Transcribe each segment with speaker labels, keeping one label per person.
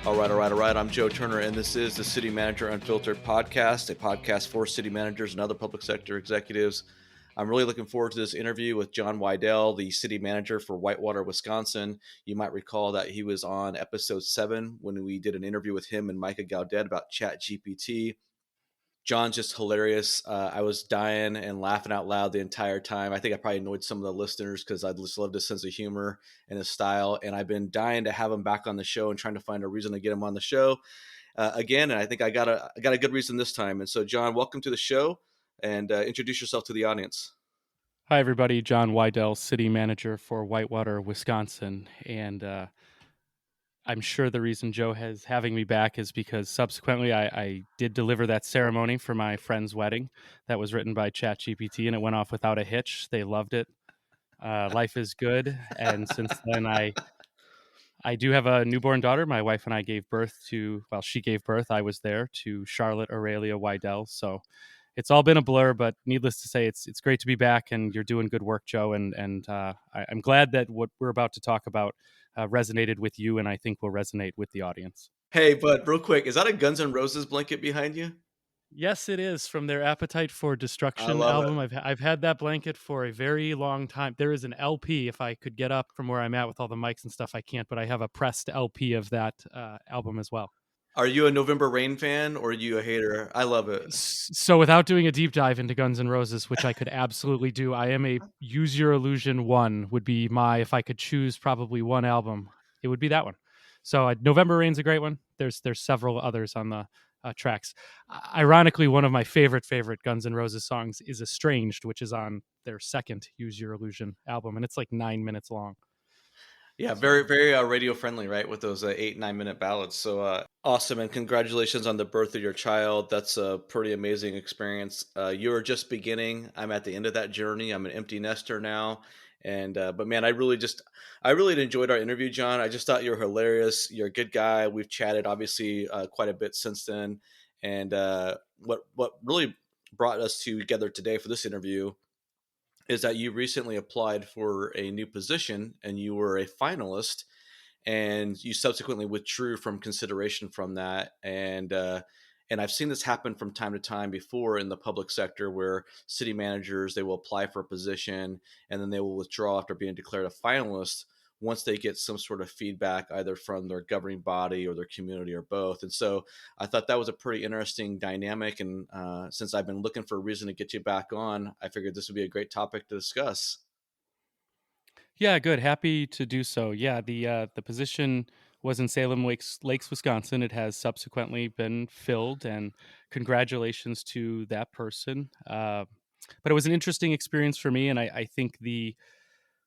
Speaker 1: All right. I'm Joe Turner, and this is the City Manager Unfiltered podcast, a podcast for city managers and other public sector executives. I'm really looking forward to this interview with John Weidl, the city manager for Whitewater, Wisconsin. You might recall that he was on episode 7 when we did an interview with him and Micah Gaudet about ChatGPT. John's just hilarious. I was dying and laughing out loud the entire time. I think I probably annoyed some of the listeners because I just loved his sense of humor and his style. And I've been dying to have him back on the show and trying to find a reason to get him on the show again. And I think I got a good reason this time. And so, John, welcome to the show, and introduce yourself to the audience.
Speaker 2: Hi, everybody. John Weidl, City Manager for Whitewater, Wisconsin. And I'm sure the reason Joe is having me back is because subsequently I did deliver that ceremony for my friend's wedding that was written by ChatGPT, and it went off without a hitch. They loved it. Life is good. And since then, I do have a newborn daughter. My wife and I gave birth to, well, she gave birth. I was there to Charlotte Aurelia Weidl. So it's all been a blur, but needless to say, it's great to be back, and you're doing good work, Joe. And I'm glad that what we're about to talk about resonated with you, and I think will resonate with the audience.
Speaker 1: Hey, bud, real quick, is that a Guns N' Roses blanket behind you?
Speaker 2: Yes, it is from their Appetite for
Speaker 1: I
Speaker 2: Destruction
Speaker 1: love it.
Speaker 2: album. I've had that blanket for a very long time. There is an LP. If I could get up from where I'm at with all the mics and stuff, I can't. But I have a pressed LP of that album as well.
Speaker 1: Are you a November Rain fan, or are you a hater? I love it.
Speaker 2: So without doing a deep dive into Guns N' Roses, which I could absolutely do, I am a Use Your Illusion 1 would be my, if I could choose probably one album, it would be that one. So November Rain's a great one. There's several others on the tracks. Ironically, one of my favorite Guns N' Roses songs is Estranged, which is on their second Use Your Illusion album, and it's like 9 minutes long.
Speaker 1: Yeah,
Speaker 2: So
Speaker 1: very radio friendly, right? With those 8-9 minute ballads. So awesome, and congratulations on the birth of your child. That's a pretty amazing experience. You're just beginning. I'm at the end of that journey. I'm an empty nester now, and but man, I really enjoyed our interview, John. I just thought you were hilarious. You're a good guy. We've chatted obviously quite a bit since then, and what really brought us together today for this interview is that you recently applied for a new position and you were a finalist, and you subsequently withdrew from consideration from that. And I've seen this happen from time to time before in the public sector, where city managers, they will apply for a position and then they will withdraw after being declared a finalist once they get some sort of feedback either from their governing body or their community or both. And so I thought that was a pretty interesting dynamic. And since I've been looking for a reason to get you back on, I figured this would be a great topic to discuss.
Speaker 2: yeah, good. Happy to do so. Yeah, the position was in Salem Lakes, Wisconsin. It has subsequently been filled, and congratulations to that person. But it was an interesting experience for me, and I think the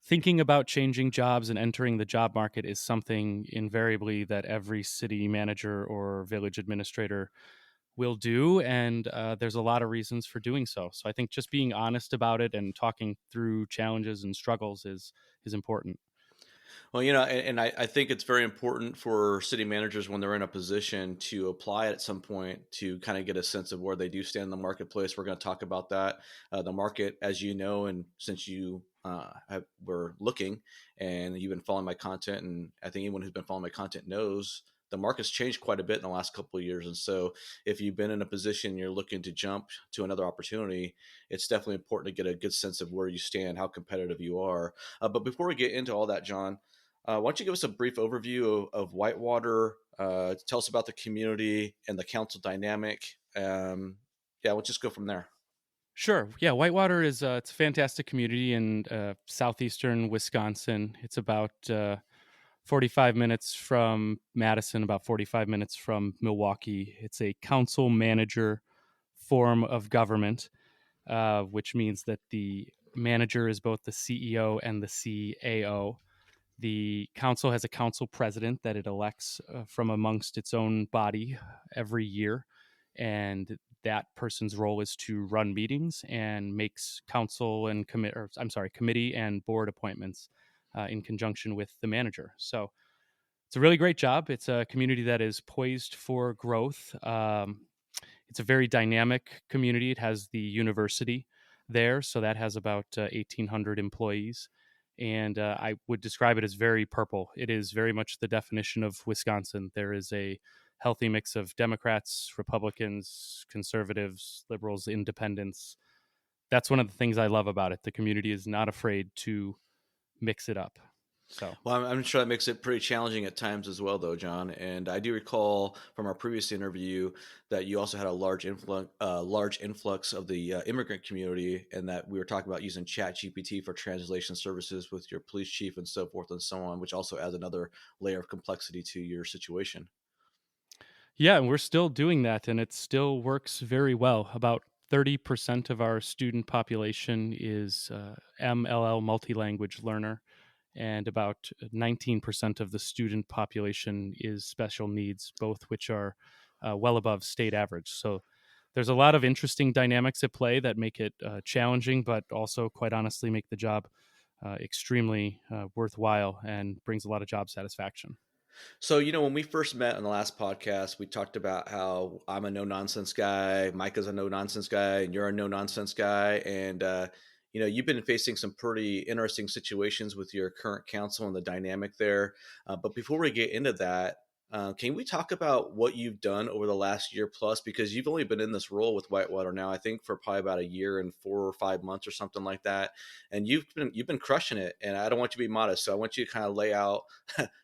Speaker 2: thinking about changing jobs and entering the job market is something invariably that every city manager or village administrator will do, and there's a lot of reasons for doing so. So I think just being honest about it and talking through challenges and struggles is important.
Speaker 1: Well, and I think it's very important for city managers when they're in a position to apply at some point to kind of get a sense of where they do stand in the marketplace. We're going to talk about that. The market, as you know, and since you were looking and you've been following my content, and I think anyone who's been following my content knows the market's changed quite a bit in the last couple of years. And so if you've been in a position you're looking to jump to another opportunity, it's definitely important to get a good sense of where you stand, how competitive you are. But before we get into all that, John, why don't you give us a brief overview of Whitewater? Tell us about the community and the council dynamic. Yeah, we'll just go from there.
Speaker 2: Sure. Yeah, Whitewater is it's a fantastic community in southeastern Wisconsin. It's about 45 minutes from Madison, about 45 minutes from Milwaukee. It's a council manager form of government, which means that the manager is both the CEO and the CAO. The council has a council president that it elects from amongst its own body every year. And that person's role is to run meetings and makes council and committee and board appointments in conjunction with the manager. So it's a really great job. It's a community that is poised for growth. It's a very dynamic community. It has the university there, so that has about 1,800 employees. and I would describe it as very purple. It is very much the definition of Wisconsin. There is a healthy mix of Democrats, Republicans, conservatives, liberals, independents. That's one of the things I love about it. The community is not afraid to mix it up. So
Speaker 1: Well, I'm sure that makes it pretty challenging at times as well, though, John. And I do recall from our previous interview that you also had a large influx of the immigrant community, and that we were talking about using Chat GPT for translation services with your police chief and so forth and so on, which also adds another layer of complexity to your situation.
Speaker 2: yeah, and we're still doing that, and it still works very well. About 30% of our student population is MLL multi-language learner, and about 19% of the student population is special needs, both which are well above state average. So there's a lot of interesting dynamics at play that make it challenging, but also, quite honestly, make the job extremely worthwhile and brings a lot of job satisfaction.
Speaker 1: So, when we first met on the last podcast, we talked about how I'm a no nonsense guy, Micah's a no nonsense guy, and you're a no nonsense guy. And, you've been facing some pretty interesting situations with your current council and the dynamic there. But before we get into that, can we talk about what you've done over the last year plus? Because you've only been in this role with Whitewater now, I think, for probably about a year and 4 or 5 months or something like that. And you've been crushing it. And I don't want you to be modest, so I want you to kind of lay out.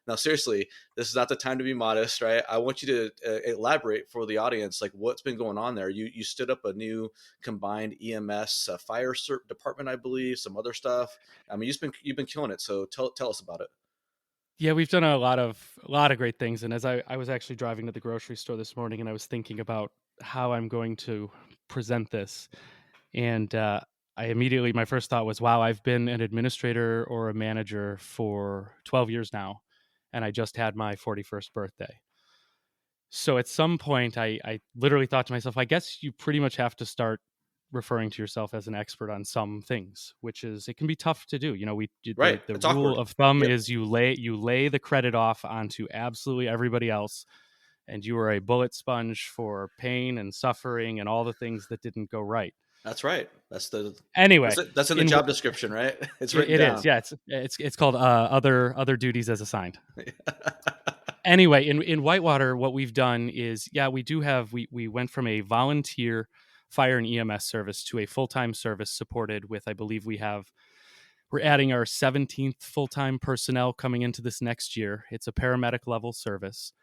Speaker 1: Now, seriously, this is not the time to be modest, right? I want you to elaborate for the audience, like what's been going on there. You stood up a new combined EMS fire department, I believe, some other stuff. I mean, you've been killing it. So tell us about it.
Speaker 2: Yeah, we've done a lot of great things. And as I was actually driving to the grocery store this morning, and I was thinking about how I'm going to present this, and I immediately my first thought was, wow, I've been an administrator or a manager for 12 years now, and I just had my 41st birthday. So at some point, I literally thought to myself, I guess you pretty much have to start referring to yourself as an expert on some things, which is, it can be tough to do.
Speaker 1: Right.
Speaker 2: The
Speaker 1: It's
Speaker 2: rule
Speaker 1: awkward.
Speaker 2: of thumb
Speaker 1: Yep.
Speaker 2: is you lay the credit off onto absolutely everybody else, and you are a bullet sponge for pain and suffering and all the things that didn't go right.
Speaker 1: That's right. That's
Speaker 2: Anyway,
Speaker 1: it. That's in the
Speaker 2: in
Speaker 1: job description, right? It's written
Speaker 2: it is,
Speaker 1: down.
Speaker 2: yeah, it's called other duties as assigned. Anyway, in Whitewater, what we've done is, yeah, we went from a volunteer fire and EMS service to a full-time service supported with, I believe we're adding our 17th full-time personnel coming into this next year. It's a paramedic level service.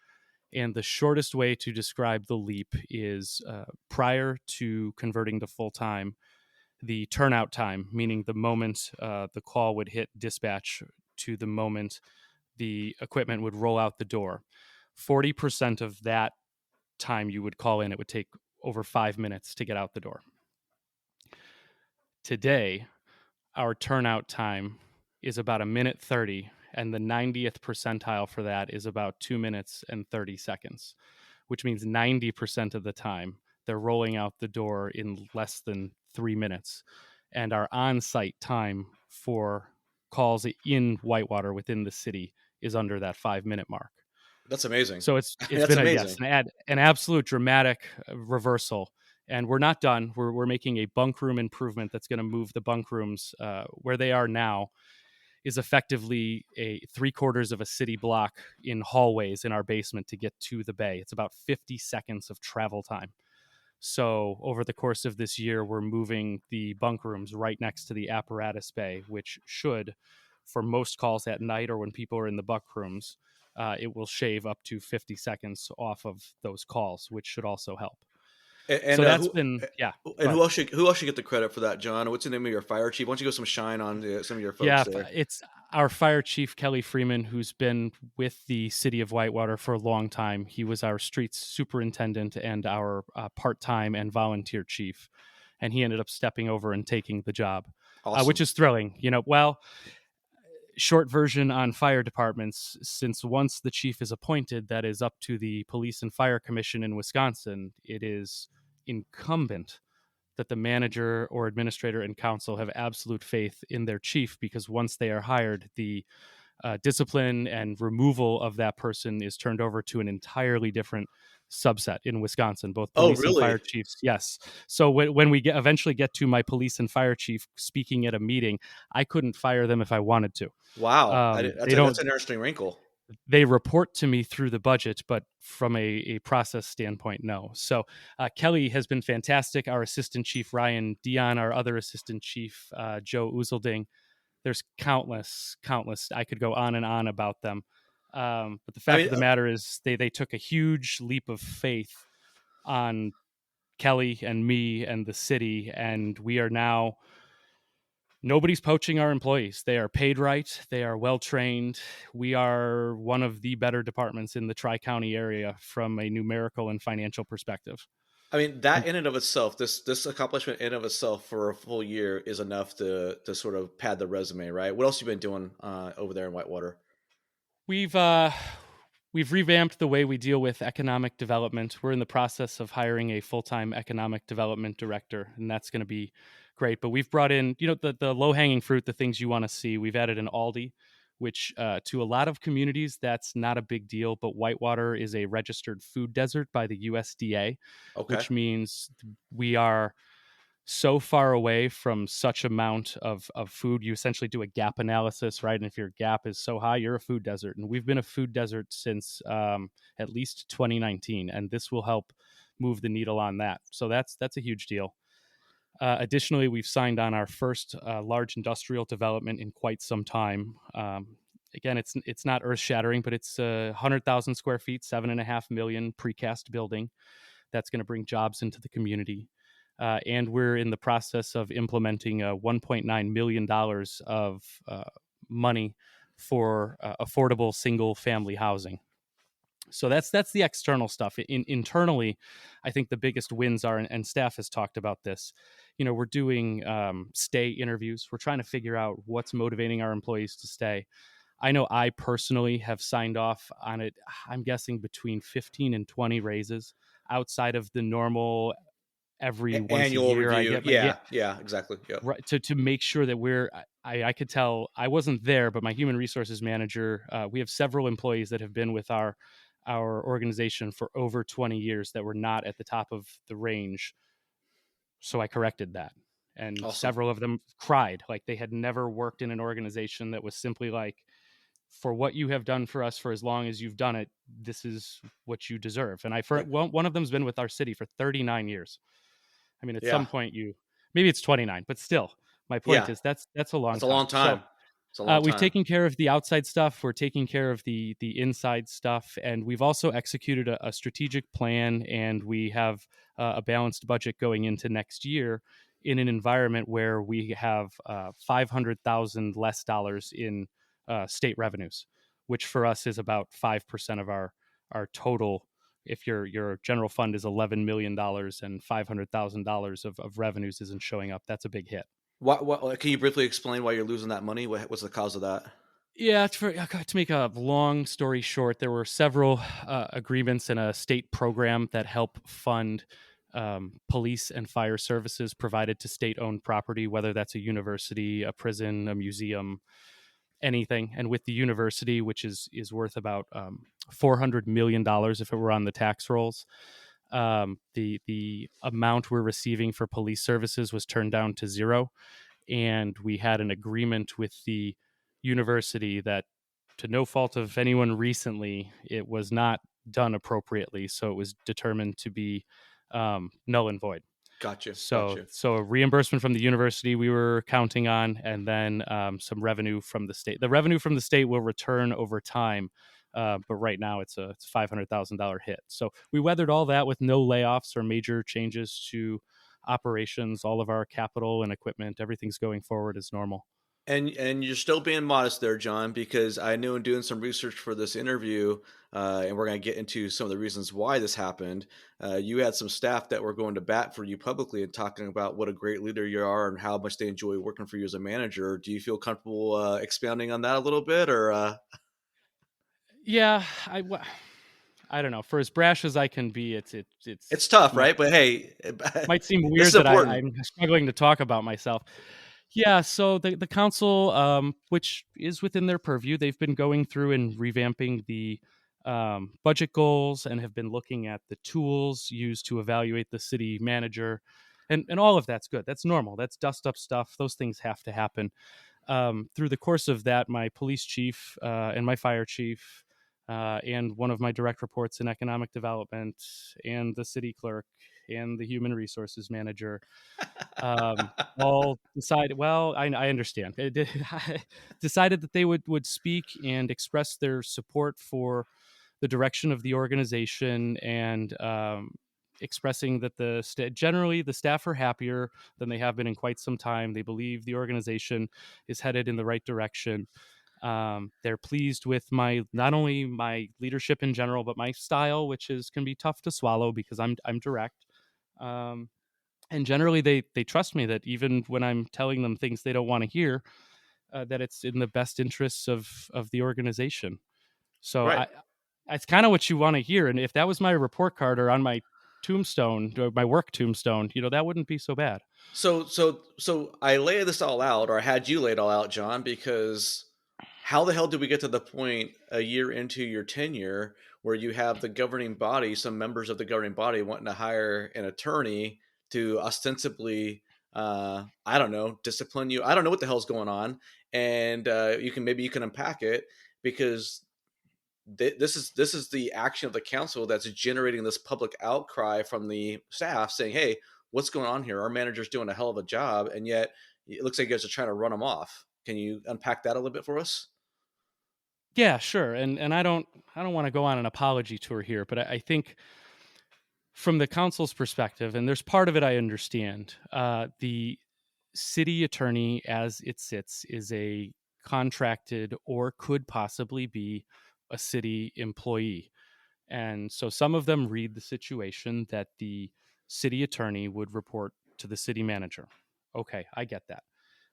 Speaker 2: And the shortest way to describe the leap is, prior to converting to full-time, the turnout time, meaning the moment the call would hit dispatch to the moment the equipment would roll out the door. 40% of that time you would call in, it would take over 5 minutes to get out the door. Today, our turnout time is about a minute 30, and the 90th percentile for that is about 2 minutes and 30 seconds, which means 90% of the time they're rolling out the door in less than 3 minutes. And our on site time for calls in Whitewater within the city is under that 5 minute mark.
Speaker 1: That's amazing.
Speaker 2: So it's
Speaker 1: I mean,
Speaker 2: it's
Speaker 1: that's
Speaker 2: been
Speaker 1: amazing.
Speaker 2: an absolute dramatic reversal, and we're not done. We're making a bunk room improvement that's going to move the bunk rooms where they are now is effectively a three-quarters of a city block in hallways in our basement to get to the bay. It's about 50 seconds of travel time. So over the course of this year, we're moving the bunk rooms right next to the apparatus bay, which should, for most calls at night or when people are in the bunk rooms, it will shave up to 50 seconds off of those calls, which should also help.
Speaker 1: And
Speaker 2: So that's been, yeah, go ahead.
Speaker 1: who else should get the credit for that, John? What's the name of your fire chief? Why don't you go some shine on some of your
Speaker 2: Yeah,
Speaker 1: folks there?
Speaker 2: it's our fire chief, Kelly Freeman, who's been with the City of Whitewater for a long time. He was our streets superintendent and our part-time and volunteer chief, and he ended up stepping over and taking the job, which
Speaker 1: Awesome.
Speaker 2: is thrilling. Well, short version on fire departments, since once the chief is appointed, that is up to the Police and Fire Commission in Wisconsin. It is incumbent that the manager or administrator and council have absolute faith in their chief, because once they are hired, the discipline and removal of that person is turned over to an entirely different subset in Wisconsin, both
Speaker 1: Oh,
Speaker 2: police and fire
Speaker 1: really?
Speaker 2: chiefs. Yes. So when we eventually get to my police and fire chief speaking at a meeting, I couldn't fire them if I wanted to.
Speaker 1: Wow.
Speaker 2: They don't.
Speaker 1: That's an interesting wrinkle.
Speaker 2: They report to me through the budget, but from a process standpoint, no. So Kelly has been fantastic. Our assistant chief Ryan Dion, our other assistant chief Joe Uzelding. There's countless. I could go on and on about them. But the
Speaker 1: I
Speaker 2: fact
Speaker 1: mean,
Speaker 2: of the matter is, they took a huge leap of faith on Kelly and me and the city, and we are now, nobody's poaching our employees. They are paid right. They are well trained. We are one of the better departments in the Tri-County area from a numerical and financial perspective.
Speaker 1: that
Speaker 2: And
Speaker 1: in and of itself, this accomplishment in and of itself for a full year is enough to sort of pad the resume, right? What else you been doing over there in Whitewater?
Speaker 2: we've uh, we've revamped the way we deal with economic development. We're in the process of hiring a full-time economic development director, and that's going to be great. But we've brought in, the low-hanging fruit, the things you want to see. We've added an Aldi, which to a lot of communities, that's not a big deal. But Whitewater is a registered food desert by the USDA,
Speaker 1: Okay.
Speaker 2: which means we are so far away from such amount of food. You essentially do a gap analysis, right? And if your gap is so high, you're a food desert. And we've been a food desert since at least 2019, and this will help move the needle on that. So that's a huge deal. Additionally, we've signed on our first large industrial development in quite some time. Again, it's not earth shattering, but it's 100,000 square feet, 7.5 million precast building that's going to bring jobs into the community. And we're in the process of implementing $1.9 million of money for affordable single family housing. So that's the external stuff. Internally, I think the biggest wins are, and staff has talked about this. We're doing stay interviews. We're trying to figure out what's motivating our employees to stay. I know I personally have signed off on it. I'm guessing between 15 and 20 raises outside of the normal every once a
Speaker 1: Annual
Speaker 2: year I
Speaker 1: review.
Speaker 2: get my, yeah,
Speaker 1: Yeah. Yeah. Exactly. Yep.
Speaker 2: right, to make sure that I could tell. I wasn't there, but my human resources manager, we have several employees that have been with our organization for over 20 years that were not at the top of the range. So I corrected that. And
Speaker 1: Awesome.
Speaker 2: several of them cried like they had never worked in an organization that was simply like, for what you have done for us for as long as you've done it, this is what you deserve. And
Speaker 1: Right.
Speaker 2: one of them's been with our city for 39 years. I mean, at
Speaker 1: Yeah.
Speaker 2: some point maybe it's 29, but still, my point
Speaker 1: Yeah.
Speaker 2: is that's a long
Speaker 1: That's a long
Speaker 2: time. So
Speaker 1: time. It's a long
Speaker 2: we've
Speaker 1: time.
Speaker 2: taken care of the outside stuff. We're taking care of the inside stuff, and we've also executed a strategic plan, and we have a balanced budget going into next year in an environment where we have 500,000 less dollars in state revenues, which for us is about 5% of our total. If your general fund is $11 million and $500,000 of revenues isn't showing up, that's a big hit.
Speaker 1: What can you briefly explain why you're losing that money? What's the cause of that?
Speaker 2: Yeah, to make a long story short, there were several agreements in a state program that help fund police and fire services provided to state-owned property, whether that's a university, a prison, a museum, anything. And with the university, which is worth about $400 million if it were on the tax rolls, the amount we're receiving for police services was turned down to zero, and we had an agreement with the university that, to no fault of anyone recently, it was not done appropriately, so it was determined to be null and void.
Speaker 1: Gotcha.
Speaker 2: So,
Speaker 1: Gotcha.
Speaker 2: so a reimbursement from the university we were counting on, and then some revenue from the state. The revenue from the state will return over time, but right now it's a $500,000 hit. So we weathered all that with no layoffs or major changes to operations. All of our capital and equipment, everything's going forward as normal.
Speaker 1: And you're still being modest there, John, because I knew in doing some research for this interview, and we're going to get into some of the reasons why this happened. You had some staff that were going to bat for you publicly and talking about what a great leader you are and how much they enjoy working for you as a manager. Do you feel comfortable expounding on that a little bit, or
Speaker 2: Yeah, I don't know. For as brash as I can be,
Speaker 1: it's tough,
Speaker 2: might
Speaker 1: right? But hey,
Speaker 2: might seem
Speaker 1: this is
Speaker 2: weird that
Speaker 1: important.
Speaker 2: I'm struggling to talk about myself. Yeah, so the council, which is within their purview, they've been going through and revamping the budget goals and have been looking at the tools used to evaluate the city manager. And all of that's good. That's normal. That's dust up stuff. Those things have to happen. Through the course of that, my police chief and my fire chief and one of my direct reports in economic development and the city clerk and the human resources manager all decided. Well, I understand. Decided that they would speak and express their support for the direction of the organization and expressing that generally the staff are happier than they have been in quite some time. They believe the organization is headed in the right direction. They're pleased with my not only my leadership in general, but my style, which is can be tough to swallow because I'm direct. Um, and generally, they trust me that even when I'm telling them things they don't want to hear, that it's in the best interests of the organization. So
Speaker 1: Right.
Speaker 2: I it's kind of what you want to hear. And if that was my report card or on my tombstone or my work tombstone, that wouldn't be so bad.
Speaker 1: So I lay this all out, or I had you lay it all out, John, because how the hell did we get to the point a year into your tenure where you have the governing body, some members of the governing body wanting to hire an attorney to ostensibly, I don't know, discipline you? I don't know what the hell's going on, and you can unpack it because this is the action of the council that's generating this public outcry from the staff saying, "Hey, what's going on here? Our manager's doing a hell of a job, and yet it looks like you guys are trying to run him off." Can you unpack that a little bit for us?
Speaker 2: Yeah, sure. And I don't want to go on an apology tour here, but I think from the council's perspective, and there's part of it I understand, the city attorney as it sits is a contracted or could possibly be a city employee. And so some of them read the situation that the city attorney would report to the city manager. Okay, I get that.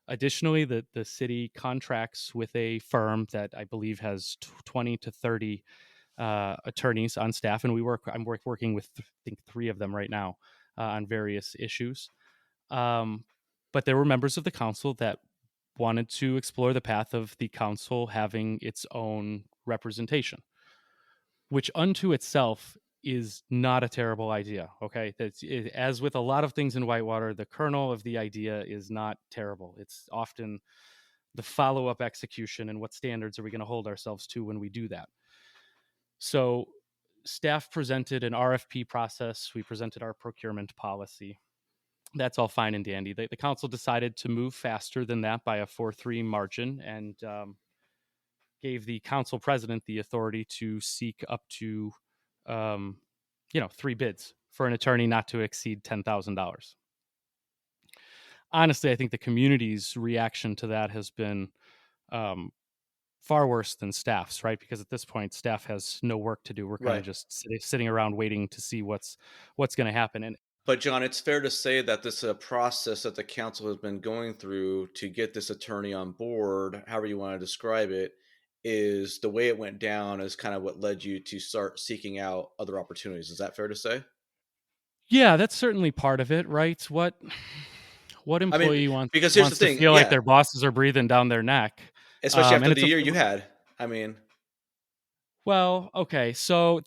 Speaker 2: Additionally, the city contracts with a firm that I believe has 20 to 30 attorneys on staff, and working with I think three of them right now on various issues. Um, but there were members of the council that wanted to explore the path of the council having its own representation, which unto itself is not a terrible idea. Okay, as with a lot of things in Whitewater, the kernel of the idea is not terrible. It's often the follow-up execution and what standards are we going to hold ourselves to when we do that. So staff presented an RFP process. We presented our procurement policy. That's all fine and dandy. The council decided to move faster than that by a 4-3 margin and gave the council president the authority to seek up to, um, 3 bids for an attorney not to exceed $10,000. Honestly, I think the community's reaction to that has been um, far worse than staff's, right? Because at this point, staff has no work to do. We're kind of
Speaker 1: Right.
Speaker 2: just sitting around waiting to see what's going to happen. And
Speaker 1: But John, it's fair to say that this process that the council has been going through to get this attorney on board, however you want to describe it, is the way it went down is kind of what led you to start seeking out other opportunities. Is that fair to say?
Speaker 2: yeah, that's certainly part of it, right? What
Speaker 1: I mean,
Speaker 2: employee wants
Speaker 1: because here's the
Speaker 2: wants to
Speaker 1: thing,
Speaker 2: feel like
Speaker 1: yeah,
Speaker 2: their bosses are breathing down their neck?
Speaker 1: especially after
Speaker 2: And
Speaker 1: the
Speaker 2: it's a
Speaker 1: year you had. I mean,
Speaker 2: well, okay. So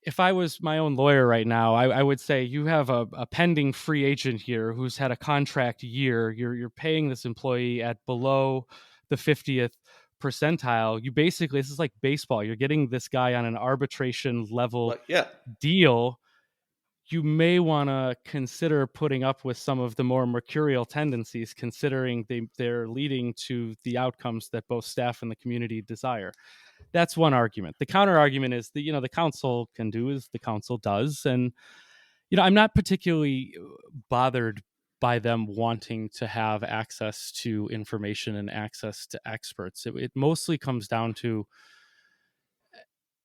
Speaker 2: if I was my own lawyer right now, I would say you have a pending free agent here who's had a contract year. You're paying this employee at below the 50th percentile. You basically this is like baseball. You're getting this guy on an arbitration level
Speaker 1: like, yeah,
Speaker 2: deal. You may want to consider putting up with some of the more mercurial tendencies, considering they're leading to the outcomes that both staff and the community desire. That's one argument. The counter argument is that the council can do as the council does, and I'm not particularly bothered by them wanting to have access to information and access to experts. It mostly comes down to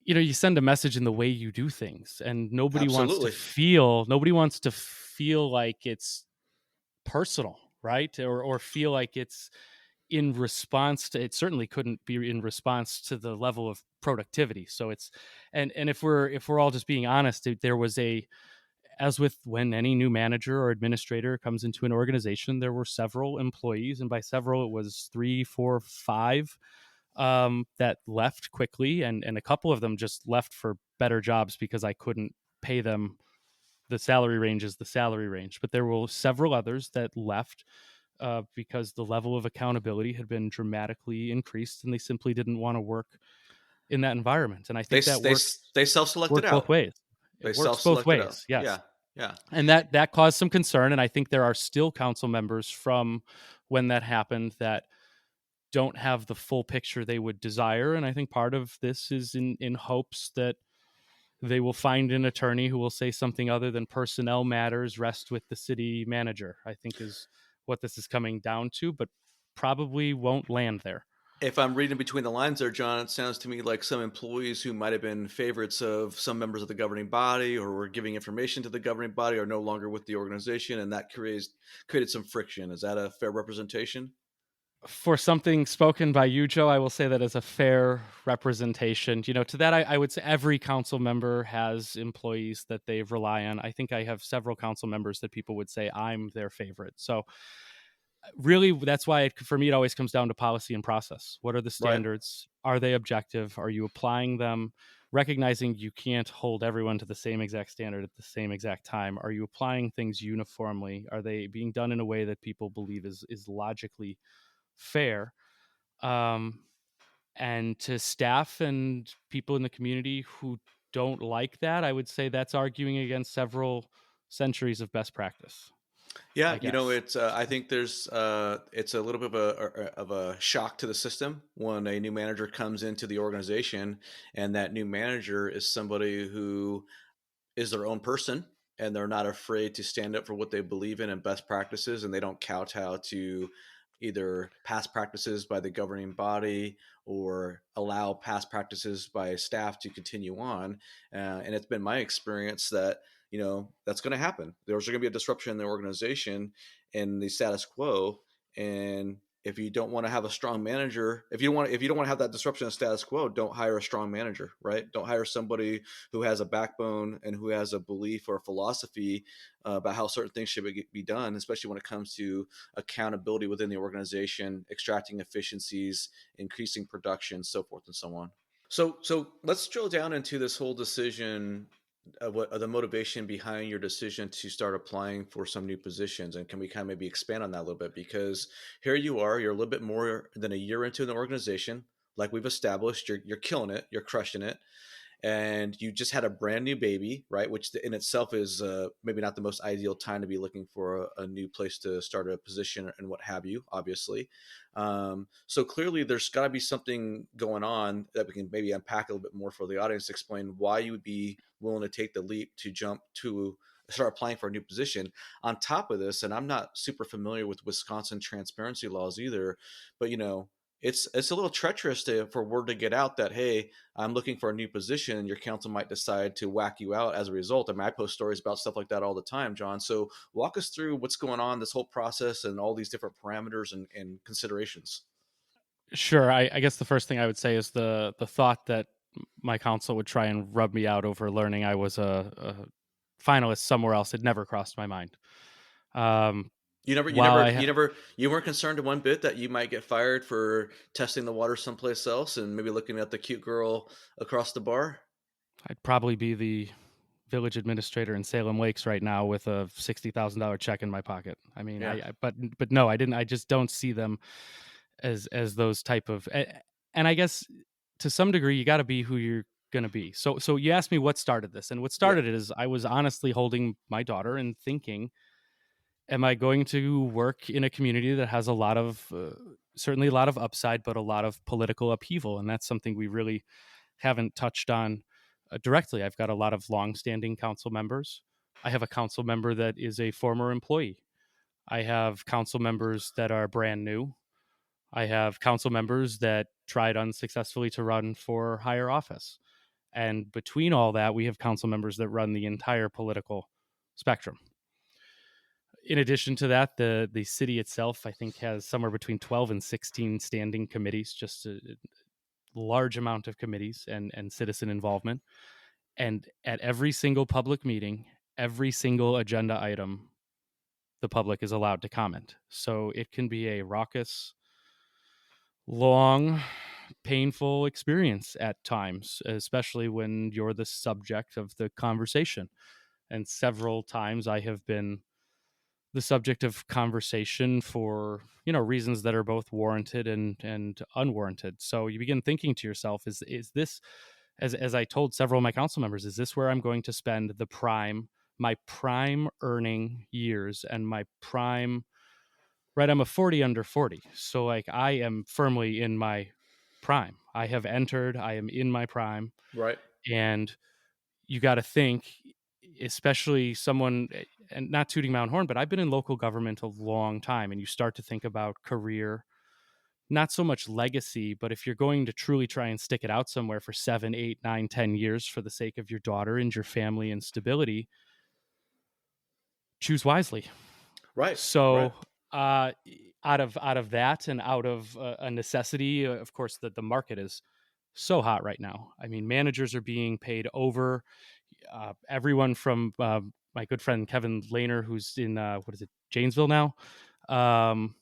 Speaker 2: you send a message in the way you do things, and
Speaker 1: absolutely.
Speaker 2: nobody wants to feel like it's personal, right? Or feel like it's in response to it. Certainly couldn't be in response to the level of productivity. So it's and if we're all just being honest, there was a as with when any new manager or administrator comes into an organization, there were several employees, and by several it was 3, 4, 5 that left quickly, and a couple of them just left for better jobs because I couldn't pay them. The salary range is the salary range, but there were several others that left because the level of accountability had been dramatically increased, and they simply didn't want to work in that environment. And I think that
Speaker 1: They self-selected
Speaker 2: works both
Speaker 1: out.
Speaker 2: ways. It
Speaker 1: They
Speaker 2: works both
Speaker 1: self-selected out.
Speaker 2: ways. Yes.
Speaker 1: Yeah, yeah.
Speaker 2: And that caused some concern, and I think there are still council members from when that happened that don't have the full picture they would desire, and I think part of this is in hopes that they will find an attorney who will say something other than personnel matters rest with the city manager, I think is what this is coming down to, but probably won't land there.
Speaker 1: If I'm reading between the lines there, John, it sounds to me like some employees who might have been favorites of some members of the governing body or were giving information to the governing body are no longer with the organization, and that created some friction. Is that a fair representation?
Speaker 2: For something spoken by you, Joe, I will say that as a fair representation. To that, I would say every council member has employees that they rely on. I think I have several council members that people would say I'm their favorite. So really, that's why for me, it always comes down to policy and process. What are the
Speaker 1: Right.
Speaker 2: standards? Are they objective? Are you applying them? Recognizing you can't hold everyone to the same exact standard at the same exact time. Are you applying things uniformly? Are they being done in a way that people believe is logically fair? Um, and to staff and people in the community who don't like that, I would say that's arguing against several centuries of best practice,
Speaker 1: Yeah,
Speaker 2: I guess.
Speaker 1: it's. I think it's a little bit of a shock to the system when a new manager comes into the organization, and that new manager is somebody who is their own person, and they're not afraid to stand up for what they believe in and best practices, and they don't kowtow to either past practices by the governing body or allow past practices by staff to continue on. And it's been my experience that that's going to happen. There's going to be a disruption in the organization and the status quo, and if you don't want to have a strong manager, if you don't want to have that disruption of status quo, don't hire a strong manager, right? Don't hire somebody who has a backbone and who has a belief or a philosophy about how certain things should be done, especially when it comes to accountability within the organization, extracting efficiencies, increasing production, so forth and so on. So let's drill down into this whole decision of what the motivation behind your decision to start applying for some new positions, and can we kind of maybe expand on that a little bit? Because here you are, you're a little bit more than a year into the organization, like we've established, you're killing it, you're crushing it, and you just had a brand new baby, right? Which in itself is maybe not the most ideal time to be looking for a new place to start a position and what have you, obviously. So clearly, there's got to be something going on that we can maybe unpack a little bit more for the audience to explain why you would be willing to take the leap to jump to start applying for a new position. On top of this, and I'm not super familiar with Wisconsin transparency laws either, but it's a little treacherous for word to get out that, hey, I'm looking for a new position, and your council might decide to whack you out as a result. I mean, I post stories about stuff like that all the time, John. So walk us through what's going on, this whole process, and all these different parameters and considerations.
Speaker 2: Sure. I guess the first thing I would say is the thought that my counsel would try and rub me out over learning I was a finalist somewhere else had never crossed my mind. Um,
Speaker 1: You never, you
Speaker 2: while
Speaker 1: never,
Speaker 2: I
Speaker 1: you
Speaker 2: ha-
Speaker 1: never, you weren't concerned one bit that you might get fired for testing the water someplace else and maybe looking at the cute girl across the bar.
Speaker 2: I'd probably be the village administrator in Salem Lakes right now with a $60,000 check in my pocket. I mean,
Speaker 1: Yeah.
Speaker 2: but no, I didn't. I just don't see them as those type of. And I guess to some degree, you got to be who you're going to be. So you asked me what started this, and what
Speaker 1: Yeah.
Speaker 2: started it is I was honestly holding my daughter and thinking, am I going to work in a community that has a lot of certainly a lot of upside, but a lot of political upheaval, and that's something we really haven't touched on directly. I've got a lot of longstanding council members. I have a council member that is a former employee. I have council members that are brand new. I have council members that tried unsuccessfully to run for higher office. And between all that, we have council members that run the entire political spectrum. In addition to that, the city itself, I think, has somewhere between 12 and 16 standing committees, just a large amount of committees and citizen involvement. And at every single public meeting, every single agenda item, the public is allowed to comment. So it can be a raucous, long painful experience at times, especially when you're the subject of the conversation. And several times I have been the subject of conversation for, reasons that are both warranted and unwarranted. So you begin thinking to yourself, is this, as I told several of my council members, is this where I'm going to spend my prime earning years and my prime, right? I'm a 40 under 40. So like I am firmly in my prime. I am in my prime.
Speaker 1: Right.
Speaker 2: And you got to think, especially someone, and not tooting my own horn, but I've been in local government a long time, and you start to think about career, not so much legacy, but if you're going to truly try and stick it out somewhere for 7, 8, 9, 10 years for the sake of your daughter and your family and stability, choose wisely.
Speaker 1: Right. Right.
Speaker 2: So, uh, out of that, and out of a necessity, of course, the market is so hot right now. I mean, managers are being paid over. Everyone from my good friend Kevin Lehner, who's in what is it, Janesville now, um,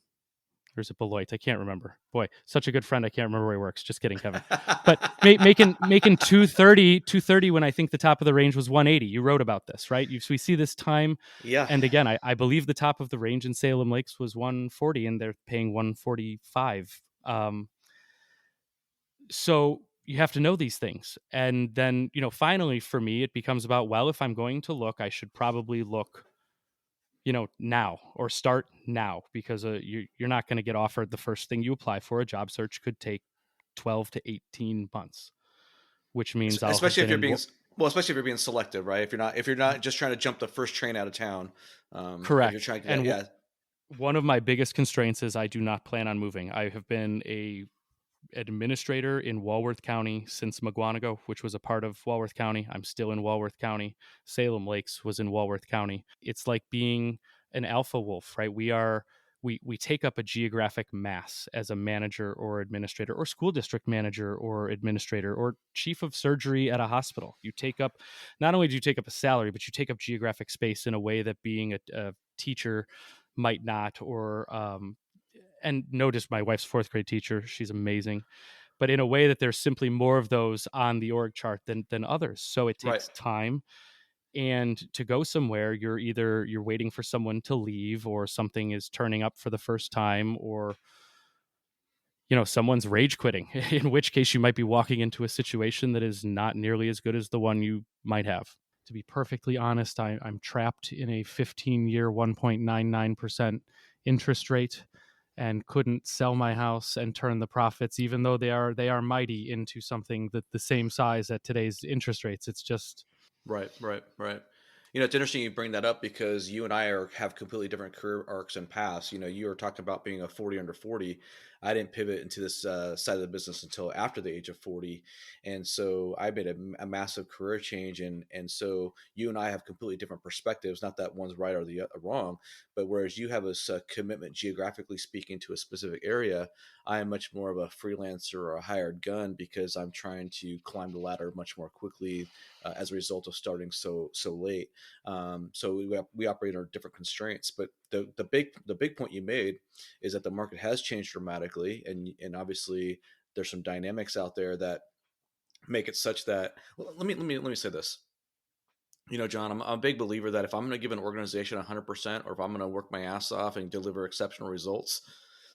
Speaker 2: or is it Beloit? I can't remember. Boy, such a good friend. I can't remember where he works. Just kidding, Kevin. But making 230 when I think the top of the range was 180. You wrote about this, right? So we see this time,
Speaker 1: Yeah.
Speaker 2: and again, I believe the top of the range in Salem Lakes was 140, and they're paying 145. So you have to know these things, and then finally for me, it becomes about, well, if I'm going to look, I should probably look now, or start now, because you're not going to get offered the first thing you apply for. A job search could take 12 to 18 months, which means I'll have
Speaker 1: Especially if
Speaker 2: been
Speaker 1: you're
Speaker 2: in
Speaker 1: being well, especially if you're being selective, right? If you're not just trying to jump the first train out of town, if you're
Speaker 2: correct.
Speaker 1: trying to
Speaker 2: And
Speaker 1: get, yeah.
Speaker 2: one of my biggest constraints is I do not plan on moving. I have been a administrator in Walworth County since McGuanago, which was a part of Walworth County. I'm still in Walworth County. Salem Lakes was in Walworth County. It's like being an alpha wolf, right? We take up a geographic mass as a manager or administrator or school district manager or administrator or chief of surgery at a hospital. You take up, not only do you take up a salary, but you take up geographic space in a way that being a teacher might not, or and notice my wife's fourth grade teacher, she's amazing, but in a way that there's simply more of those on the org chart than others. So it
Speaker 1: Right.
Speaker 2: takes time. And to go somewhere, you're waiting for someone to leave, or something is turning up for the first time, or someone's rage quitting, in which case you might be walking into a situation that is not nearly as good as the one you might have. To be perfectly honest, I'm trapped in a 15-year 1.99% interest rate, and couldn't sell my house and turn the profits, even though they are mighty, into something that the same size at today's interest rates. It's just
Speaker 1: Right, right, right. It's interesting you bring that up because you and I have completely different career arcs and paths. You were talking about being a 40 under 40. I didn't pivot into this side of the business until after the age of 40. And so I made a massive career change. And so you and I have completely different perspectives, not that one's right or the wrong, but whereas you have this commitment, geographically speaking, to a specific area, I am much more of a freelancer or a hired gun because I'm trying to climb the ladder much more quickly as a result of starting so late. So we operate under different constraints. But the big point you made is that the market has changed dramatically, and obviously there's some dynamics out there that make it such that, well, let me say this. John, I'm a big believer that if I'm going to give an organization 100%, or if I'm going to work my ass off and deliver exceptional results,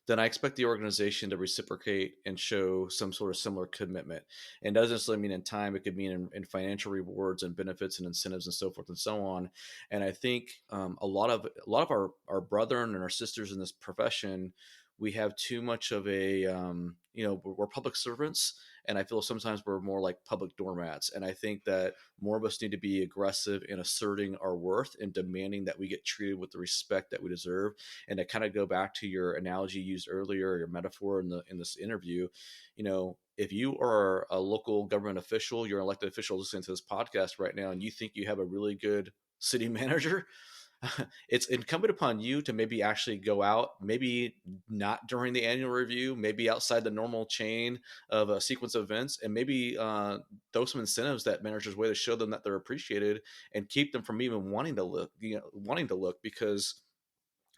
Speaker 1: then I expect the organization to reciprocate and show some sort of similar commitment. And doesn't necessarily mean in time; it could mean in financial rewards and benefits and incentives and so forth and so on. And I think a lot of our brethren and our sisters in this profession, we have too much of a we're public servants, and I feel sometimes we're more like public doormats. And I think that more of us need to be aggressive in asserting our worth and demanding that we get treated with the respect that we deserve. And to kind of go back to your analogy used earlier, your metaphor in this interview, if you are a local government official, you're an elected official listening to this podcast right now, and you think you have a really good city manager, it's incumbent upon you to maybe actually go out, maybe not during the annual review, maybe outside the normal chain of a sequence of events, and maybe throw some incentives that managers way to show them that they're appreciated and keep them from even wanting to look, because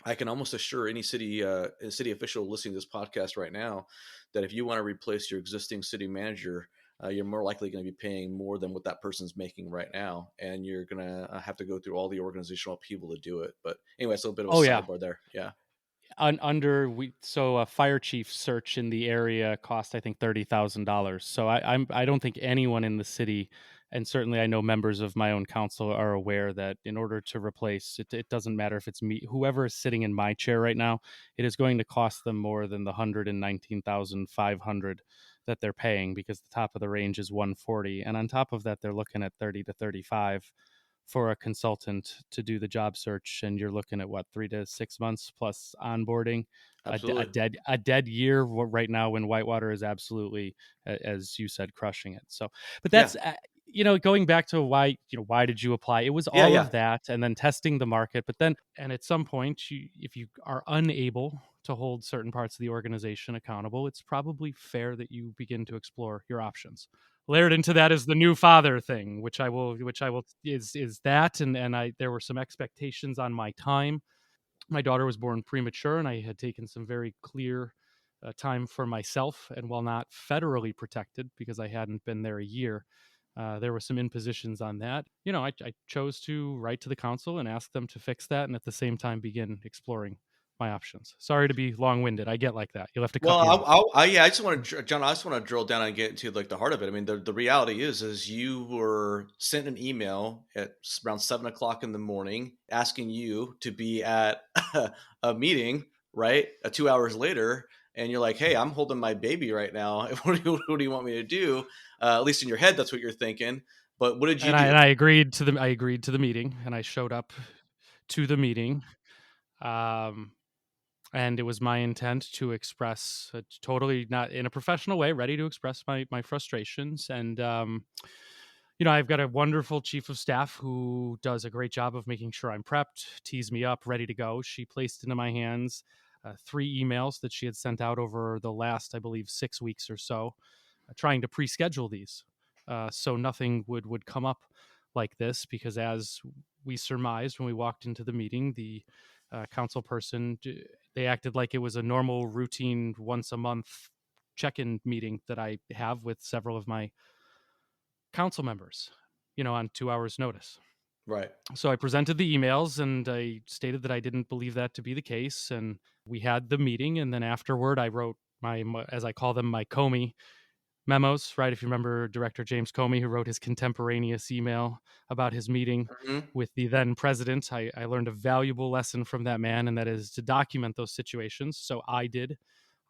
Speaker 1: I can almost assure any city official listening to this podcast right now that if you want to replace your existing city manager, you're more likely going to be paying more than what that person's making right now, and you're going to have to go through all the organizational upheaval to do it. But anyway, it's a little bit of a
Speaker 2: Oh yeah,
Speaker 1: sidebar there. Yeah,
Speaker 2: under we so a fire chief search in the area cost I think $30,000. So I don't think anyone in the city, and certainly I know members of my own council are aware that in order to replace it, it doesn't matter if it's me, whoever is sitting in my chair right now, it is going to cost them more than the 119,500 that they're paying, because the top of the range is 140, and on top of that they're looking at 30 to 35 for a consultant to do the job search, and you're looking at what, 3 to 6 months plus onboarding,
Speaker 1: absolutely.
Speaker 2: a dead year right now when Whitewater is absolutely, as you said, crushing it. So, but
Speaker 1: Yeah,
Speaker 2: that's going back to why, why did you apply? It was
Speaker 1: yeah,
Speaker 2: all
Speaker 1: yeah.
Speaker 2: of that, and then testing the market. But then, and at some point, if you are unable to hold certain parts of the organization accountable, it's probably fair that you begin to explore your options. Layered into that is the new father thing, which I will is that, and I there were some expectations on my time. My daughter was born premature, and I had taken some very clear time for myself. And while not federally protected because I hadn't been there a year, there were some impositions on that. I chose to write to the council and ask them to fix that, and at the same time begin exploring my options. Sorry to be long winded. I get like that. You'll have to cut
Speaker 1: Well,
Speaker 2: me off.
Speaker 1: yeah, I just want to, John. I just want to drill down and get into like the heart of it. I mean, the reality is you were sent an email at around 7 o'clock in the morning asking you to be at a meeting, right? 2 hours later, and you're like, "Hey, I'm holding my baby right now. What do you want me to do?" At least in your head, that's what you're thinking. But what did you
Speaker 2: And I
Speaker 1: do?
Speaker 2: and I agreed to the meeting, and I showed up to the meeting. Um, and it was my intent to express, totally not in a professional way, ready to express my frustrations. And I've got a wonderful chief of staff who does a great job of making sure I'm prepped, tees me up, ready to go. She placed into my hands 3 emails that she had sent out over the last, I believe, 6 weeks or so, trying to pre-schedule these, so nothing would come up like this. Because as we surmised when we walked into the meeting, the council person, they acted like it was a normal routine once a month check-in meeting that I have with several of my council members, on 2 hours notice.
Speaker 1: Right.
Speaker 2: So I presented the emails and I stated that I didn't believe that to be the case, and we had the meeting. And then afterward I wrote as I call them, my Comey memos, right? If you remember Director James Comey, who wrote his contemporaneous email about his meeting
Speaker 1: Mhm.
Speaker 2: with the then president, I learned a valuable lesson from that man, and that is to document those situations. So I did.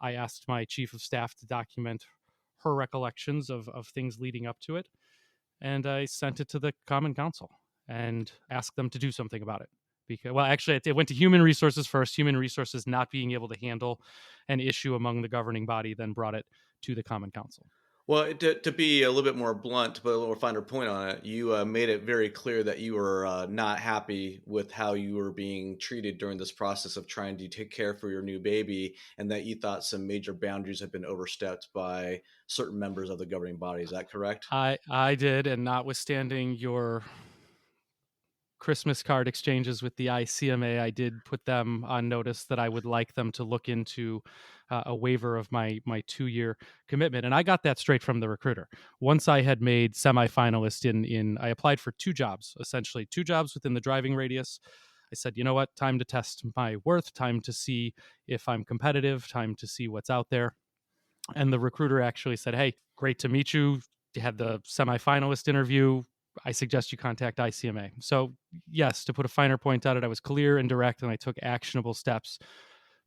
Speaker 2: I asked my chief of staff to document her recollections of things leading up to it, and I sent it to the Common Council and asked them to do something about it. Because, well, actually, it went to Human Resources first. Human Resources, not being able to handle an issue among the governing body, then brought it to the Common Council.
Speaker 1: Well, to be a little bit more blunt, to put a little finer point on it, you made it very clear that you were not happy with how you were being treated during this process of trying to take care for your new baby, and that you thought some major boundaries had been overstepped by certain members of the governing body. Is that correct?
Speaker 2: I did, and notwithstanding your Christmas card exchanges with the ICMA, I did put them on notice that I would like them to look into a waiver of my 2 year commitment. And I got that straight from the recruiter. Once I had made semifinalist I applied for 2 jobs, essentially 2 jobs within the driving radius. I said, you know what, time to test my worth, time to see if I'm competitive, time to see what's out there. And the recruiter actually said, "Hey, great to meet you. You had the semifinalist interview. I suggest you contact ICMA." So, yes, to put a finer point on it, I was clear and direct, and I took actionable steps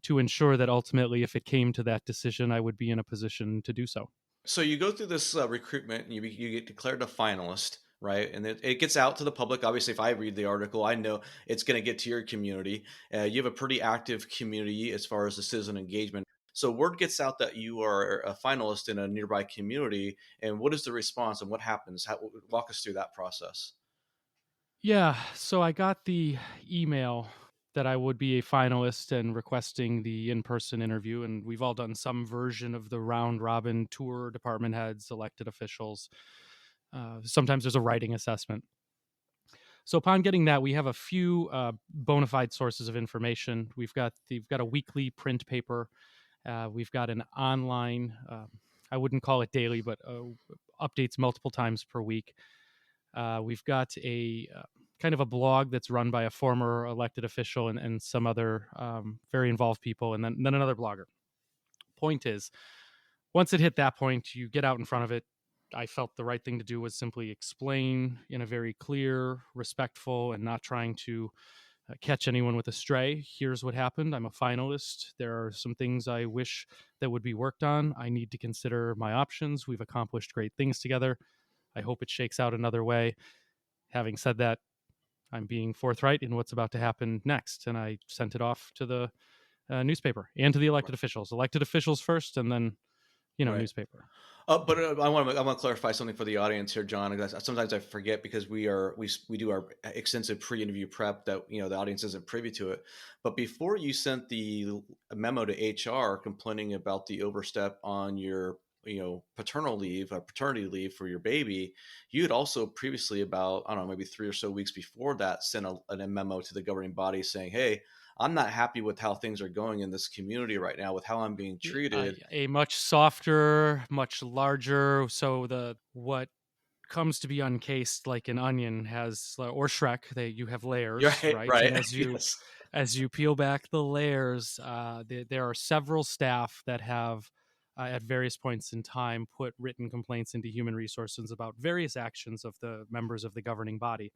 Speaker 2: to ensure that ultimately, if it came to that decision, I would be in a position to do so.
Speaker 1: So you go through this recruitment, and you get declared a finalist, right? And it gets out to the public. Obviously, if I read the article, I know it's going to get to your community. You have a pretty active community as far as the citizen engagement. So word gets out that you are a finalist in a nearby community, and what is the response and what happens? Walk us through that process.
Speaker 2: Yeah, so I got the email that I would be a finalist and requesting the in person interview. And we've all done some version of the round robin tour, department heads, elected officials. Sometimes there's a writing assessment. So upon getting that, we have a few bona fide sources of information. We've got a weekly print paper. We've got an online. I wouldn't call it daily, but updates multiple times per week. We've got a kind of a blog that's run by a former elected official and some other very involved people, and then another blogger. Point is, once it hit that point, you get out in front of it. I felt the right thing to do was simply explain in a very clear, respectful, and not trying to catch anyone with a stray. Here's what happened. I'm a finalist. There are some things I wish that would be worked on. I need to consider my options. We've accomplished great things together. I hope it shakes out another way. Having said that, I'm being forthright in what's about to happen next. And I sent it off to the newspaper and to the elected officials. Elected officials first, and then,
Speaker 1: Right.
Speaker 2: newspaper.
Speaker 1: But I want to clarify something for the audience here, John. Because sometimes I forget because we do our extensive pre-interview prep that the audience isn't privy to it. But before you sent the memo to HR complaining about the overstep on your paternal leave or paternity leave for your baby, you had also previously, about I don't know, maybe 3 or so weeks before that, sent a memo to the governing body saying, "Hey, I'm not happy with how things are going in this community right now with how I'm being treated."
Speaker 2: A much softer, much larger. So the what comes to be uncased like an onion has, or Shrek, you have layers,
Speaker 1: Right,
Speaker 2: right? And
Speaker 1: right.
Speaker 2: as you
Speaker 1: Yes.
Speaker 2: as you peel back the layers, there are several staff that have at various points in time put written complaints into human resources about various actions of the members of the governing body.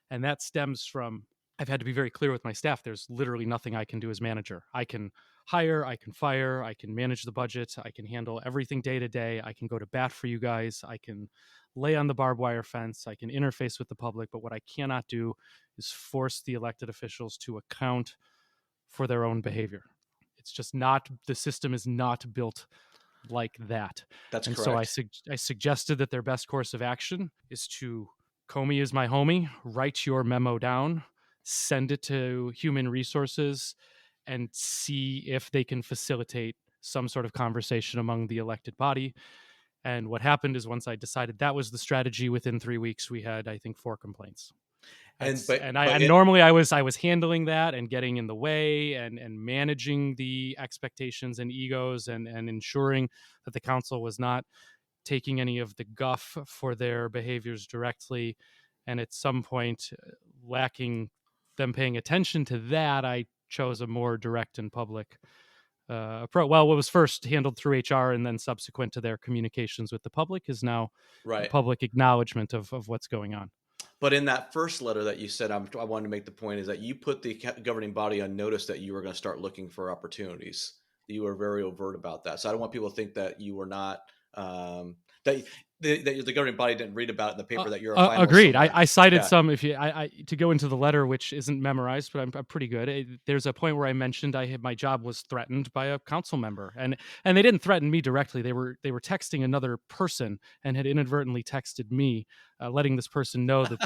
Speaker 2: And that stems from, I've had to be very clear with my staff. There's literally nothing I can do as manager. I can hire, I can fire, I can manage the budget, I can handle everything day to day. I can go to bat for you guys, I can lay on the barbed wire fence, I can interface with the public. But what I cannot do is force the elected officials to account for their own behavior. It's just not, the system is not built like that.
Speaker 1: That's
Speaker 2: And so
Speaker 1: correct.
Speaker 2: I suggested that their best course of action is to, Comey is my homie, write your memo down, send it to human resources, and see if they can facilitate some sort of conversation among the elected body. And what happened is, once I decided that was the strategy, within 3 weeks we had, I think, 4 complaints.
Speaker 1: And
Speaker 2: That's
Speaker 1: but
Speaker 2: and
Speaker 1: but
Speaker 2: I
Speaker 1: it
Speaker 2: normally I was handling that and getting in the way and managing the expectations and egos and ensuring that the council was not taking any of the guff for their behaviors directly. And at some point, lacking them paying attention to that, I chose a more direct and public approach. Well, what was first handled through HR and then subsequent to their communications with the public is now a
Speaker 1: right.
Speaker 2: public acknowledgement of what's going on.
Speaker 1: But in that first letter that you said, I wanted to make the point is that you put the governing body on notice that you were going to start looking for opportunities. You were very overt about that. So I don't want people to think that you were not, that the governing body didn't read about it in the paper that you're a finalist
Speaker 2: Agreed. I,
Speaker 1: somewhere.
Speaker 2: I cited
Speaker 1: Yeah.
Speaker 2: some. If you, to go into the letter, which isn't memorized, but I'm pretty good. There's a point where I mentioned my job was threatened by a council member, and they didn't threaten me directly. They were texting another person and had inadvertently texted me, letting this person know that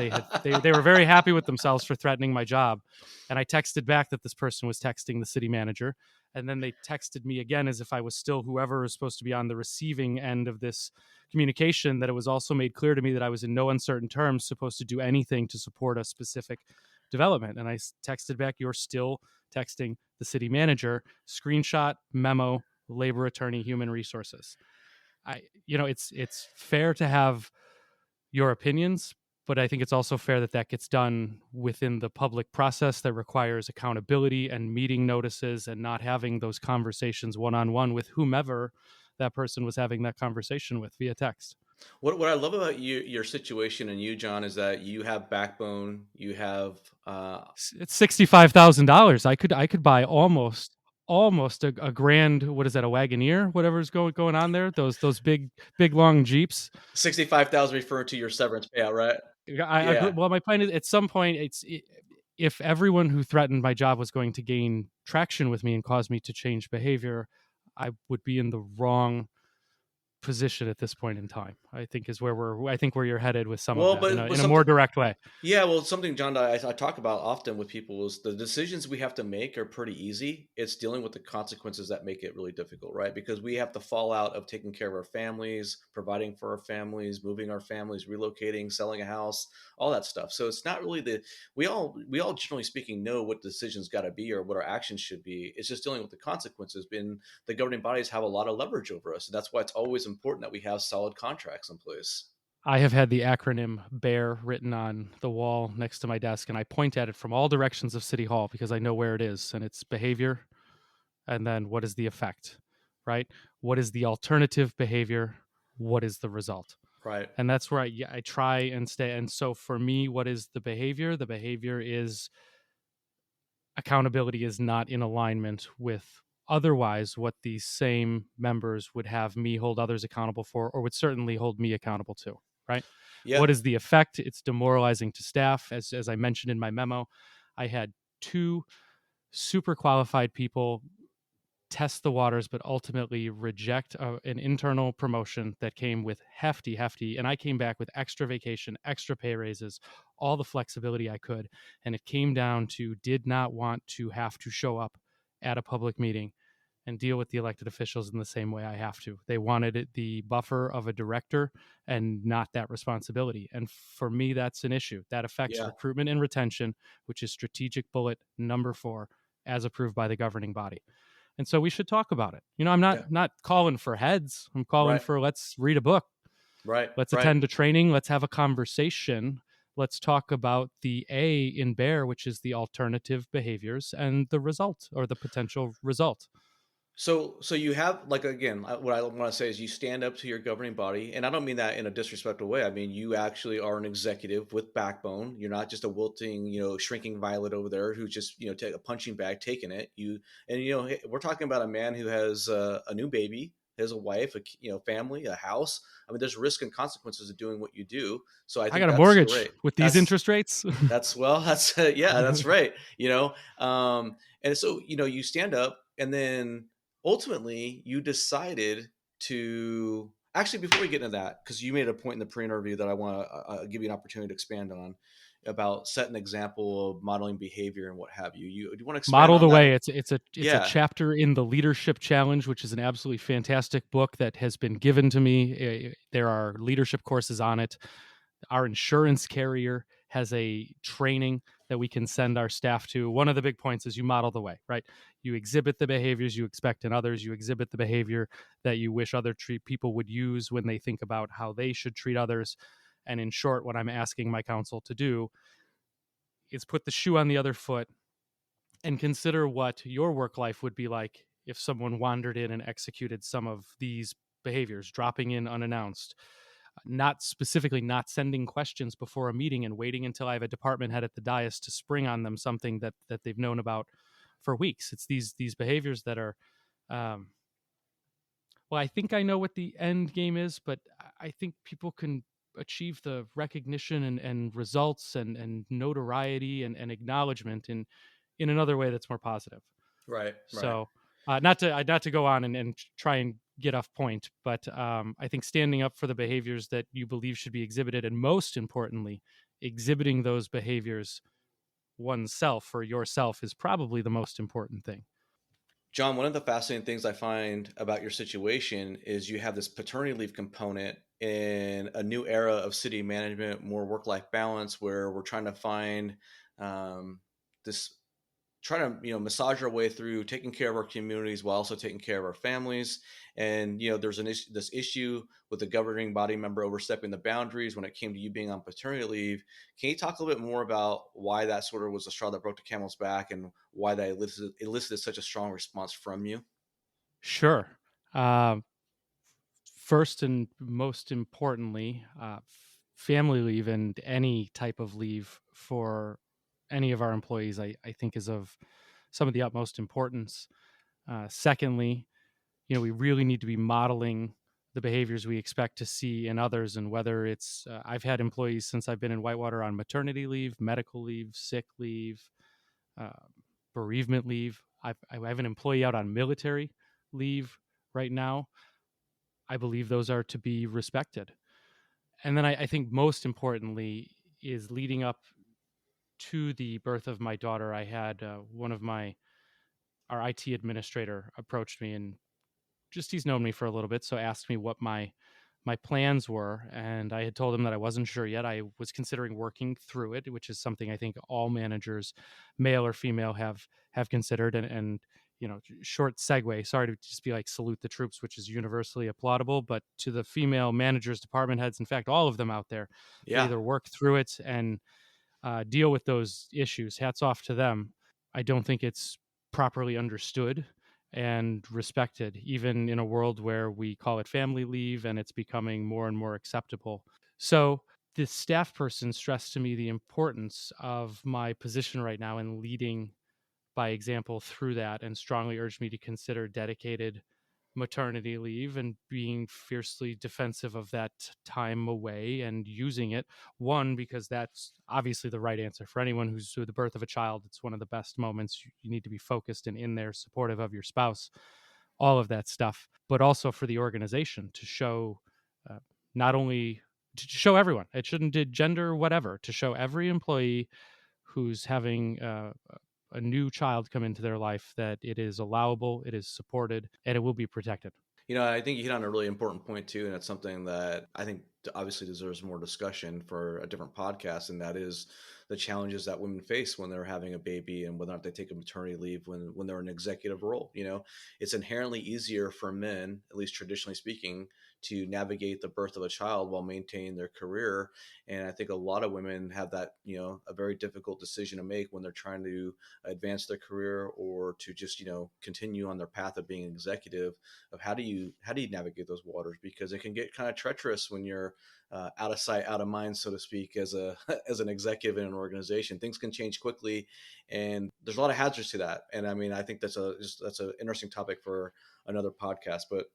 Speaker 2: they were very happy with themselves for threatening my job. And I texted back that this person was texting the city manager, and then they texted me again as if I was still whoever was supposed to be on the receiving end of this communication, that it was also made clear to me that I was in no uncertain terms supposed to do anything to support a specific development. And I texted back, "You're still texting the city manager." Screenshot, memo, labor attorney, human resources. It's fair to have your opinions, but I think it's also fair that that gets done within the public process that requires accountability and meeting notices, and not having those conversations one on one with whomever that person was having that conversation with via text.
Speaker 1: What I love about your situation and you, John, is that you have backbone. You have
Speaker 2: It's $65,000. I could buy almost a grand. What is that? A Wagoneer? Whatever's going on there. Those big long Jeeps.
Speaker 1: 65,000 referring to your severance payout, right?
Speaker 2: I agree.
Speaker 1: Yeah.
Speaker 2: Well, my point is, at some point, if everyone who threatened my job was going to gain traction with me and cause me to change behavior, I would be in the wrong position at this point in time. I think is where you're headed with some of
Speaker 1: Well,
Speaker 2: that
Speaker 1: but
Speaker 2: in a more
Speaker 1: something.
Speaker 2: direct way.
Speaker 1: Yeah, well, something, John, that I talk about often with people is the decisions we have to make are pretty easy. It's dealing with the consequences that make it really difficult, right? Because we have the fallout of taking care of our families, providing for our families, moving our families, relocating, selling a house, all that stuff. So it's not really we all generally speaking know what decisions got to be or what our actions should be. It's just dealing with the consequences. And the governing bodies have a lot of leverage over us. And that's why it's always important that we have solid contracts in place.
Speaker 2: I have had the acronym BEAR written on the wall next to my desk, and I point at it from all directions of City Hall because I know where it is. And it's behavior, and then what is the effect, right? What is the alternative behavior? What is the result?
Speaker 1: Right.
Speaker 2: And that's where I try and stay. And so for me, what is the behavior? The behavior is accountability is not in alignment with otherwise what these same members would have me hold others accountable for, or would certainly hold me accountable to, right?
Speaker 1: Yeah.
Speaker 2: What is the effect? It's demoralizing to staff. As I mentioned in my memo, I had two super qualified people test the waters, but ultimately reject an internal promotion that came with hefty, and I came back with extra vacation, extra pay raises, all the flexibility I could. And it came down to did not want to have to show up at a public meeting and deal with the elected officials in the same way I have to. They wanted the buffer of a director and not that responsibility. And for me, that's an issue that affects
Speaker 1: Yeah.
Speaker 2: recruitment and retention, which is strategic bullet number 4, as approved by the governing body. And so we should talk about it. I'm
Speaker 1: Yeah.
Speaker 2: not calling for heads. I'm calling
Speaker 1: Right.
Speaker 2: for let's read a book.
Speaker 1: Right.
Speaker 2: Let's
Speaker 1: Right.
Speaker 2: attend a training. Let's have a conversation. Let's talk about the A in BEAR, which is the alternative behaviors and the result or the potential result.
Speaker 1: So you have, like, again, what I want to say is you stand up to your governing body, and I don't mean that in a disrespectful way. I mean you actually are an executive with backbone. You're not just a wilting, shrinking violet over there who's just take a punching bag taking it. Hey, we're talking about a man who has a new baby, has a wife, family, a house. I mean, there's risk and consequences of doing what you do. So I
Speaker 2: I
Speaker 1: think
Speaker 2: got a
Speaker 1: that's
Speaker 2: mortgage
Speaker 1: great.
Speaker 2: with these
Speaker 1: That's
Speaker 2: interest rates.
Speaker 1: That's well, that's yeah, that's right. And so you stand up, and then ultimately you decided to actually before we get into that, because you made a point in the pre-interview that I want to give you an opportunity to expand on about set an example of modeling behavior and what have you. Do you want to expand
Speaker 2: Model
Speaker 1: on
Speaker 2: the
Speaker 1: that?
Speaker 2: way. It's a
Speaker 1: Yeah,
Speaker 2: chapter in the Leadership Challenge, which is an absolutely fantastic book that has been given to me. There are leadership courses on it. Our insurance carrier has a training that we can send our staff to. One of the big points is you model the way, right? You exhibit the behaviors you expect in others. You exhibit the behavior that you wish other people would use when they think about how they should treat others. And in short, what I'm asking my council to do is put the shoe on the other foot and consider what your work life would be like if someone wandered in and executed some of these behaviors, dropping in unannounced, not specifically not sending questions before a meeting and waiting until I have a department head at the dais to spring on them something that they've known about for weeks. It's these behaviors that are, um, well, I think I know what the end game is, but I think people can achieve the recognition and results and notoriety and acknowledgement in another way that's more positive.
Speaker 1: right, right.
Speaker 2: So, not to go on and try and get off point, but I think standing up for the behaviors that you believe should be exhibited, and most importantly, exhibiting those behaviors oneself or yourself is probably the most important thing.
Speaker 1: John, one of the fascinating things I find about your situation is you have this paternity leave component in a new era of city management, more work life balance, where we're trying to find this, try to massage our way through taking care of our communities while also taking care of our families. And there's this issue with the governing body member overstepping the boundaries when it came to you being on paternity leave. Can you talk a little bit more about why that sort of was the straw that broke the camel's back, and why that elicited such a strong response from you?
Speaker 2: Sure. Um, First and most importantly, family leave and any type of leave for any of our employees, I think, is of some of the utmost importance. Secondly, we really need to be modeling the behaviors we expect to see in others. And whether it's, I've had employees since I've been in Whitewater on maternity leave, medical leave, sick leave, uh, bereavement leave. I have an employee out on military leave right now. I believe those are to be respected. And then I think most importantly is leading up to the birth of my daughter. I had one of my our IT administrator approached me, and just he's known me for a little bit, so asked me what my plans were, and I had told him that I wasn't sure yet. I was considering working through it, which is something I think all managers, male or female, have considered. And short segue. Sorry to just be like salute the troops, which is universally applaudable, but to the female managers, department heads, in fact, all of them out there that
Speaker 1: Yeah.
Speaker 2: either work through it and deal with those issues. Hats off to them. I don't think it's properly understood and respected, even in a world where we call it family leave and it's becoming more and more acceptable. So, the staff person stressed to me the importance of my position right now in leading by example through that, and strongly urged me to consider dedicated maternity leave and being fiercely defensive of that time away and using it. One, because that's obviously the right answer for anyone who's through the birth of a child. It's one of the best moments. You need to be focused and in there, supportive of your spouse, all of that stuff, but also for the organization to show not only to show everyone, it shouldn't gender whatever, to show every employee who's having a new child come into their life that it is allowable, it is supported, and it will be protected.
Speaker 1: I think you hit on a really important point too, and it's something that I think obviously deserves more discussion for a different podcast, and that is the challenges that women face when they're having a baby and whether or not they take a maternity leave when they're in an executive role. It's inherently easier for men, at least traditionally speaking, to navigate the birth of a child while maintaining their career. And I think a lot of women have that, a very difficult decision to make when they're trying to advance their career or to just, continue on their path of being an executive, of how do you navigate those waters, because it can get kind of treacherous when you're out of sight, out of mind, so to speak, as a as an executive in an organization. Things can change quickly, and there's a lot of hazards to that. And I mean, I think that's an interesting topic for another podcast. But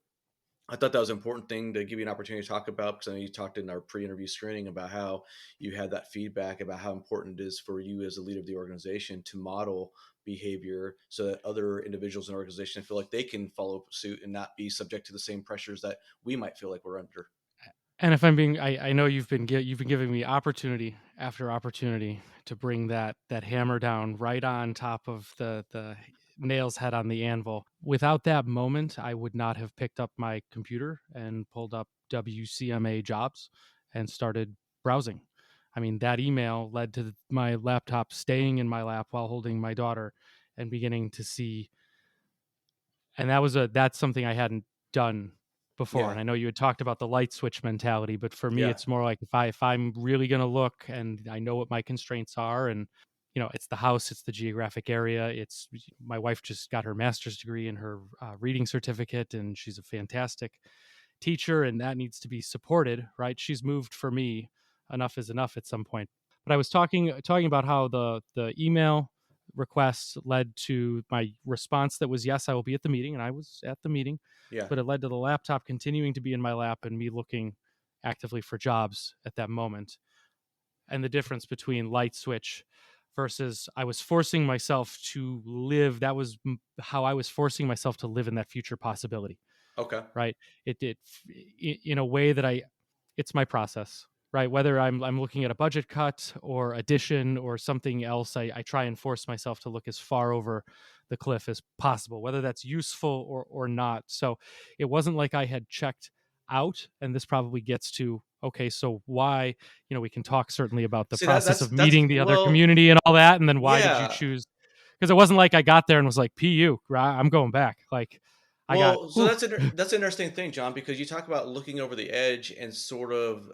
Speaker 1: I thought that was an important thing to give you an opportunity to talk about, because I know you talked in our pre-interview screening about how you had that feedback about how important it is for you as the leader of the organization to model behavior so that other individuals in the organization feel like they can follow suit and not be subject to the same pressures that we might feel like we're under.
Speaker 2: And if I'm being, I know you've been giving me opportunity after opportunity to bring that hammer down right on top of the nails head on the anvil. Without that moment, I would not have picked up my computer and pulled up WCMA jobs and started browsing. I mean, that email led to my laptop staying in my lap while holding my daughter and beginning to see, and that's something I hadn't done before.
Speaker 1: Yeah,
Speaker 2: And I know you had talked about the light switch mentality, but for me
Speaker 1: yeah,
Speaker 2: it's more like if I'm really going to look and I know what my constraints are, and it's the house, it's the geographic area, it's my wife just got her master's degree and her reading certificate, and she's a fantastic teacher, and that needs to be supported, right? She's moved for me. Enough is enough at some point. But I was talking about how the email request led to my response that was yes, I will be at the meeting, and I was at the meeting,
Speaker 1: yeah.
Speaker 2: but it led to the laptop continuing to be in my lap and me looking actively for jobs at that moment. And the difference between light switch versus I was forcing myself to live, that was how I was forcing myself to live in that future possibility,
Speaker 1: Okay.
Speaker 2: right? It in a way that it's my process, right? Whether I'm looking at a budget cut or addition or something else, I try and force myself to look as far over the cliff as possible, whether that's useful or not. So it wasn't like I had checked out, and this probably gets to, okay, so why, we can talk certainly about the
Speaker 1: See, that
Speaker 2: process
Speaker 1: that's
Speaker 2: of
Speaker 1: that's
Speaker 2: meeting the other
Speaker 1: well,
Speaker 2: community and all that, and then why did you
Speaker 1: yeah.
Speaker 2: choose? Because it wasn't like I got there and was like, "Pu, I'm going back." Like I got,
Speaker 1: Well, so
Speaker 2: whew,
Speaker 1: that's an interesting thing, John, because you talk about looking over the edge and sort of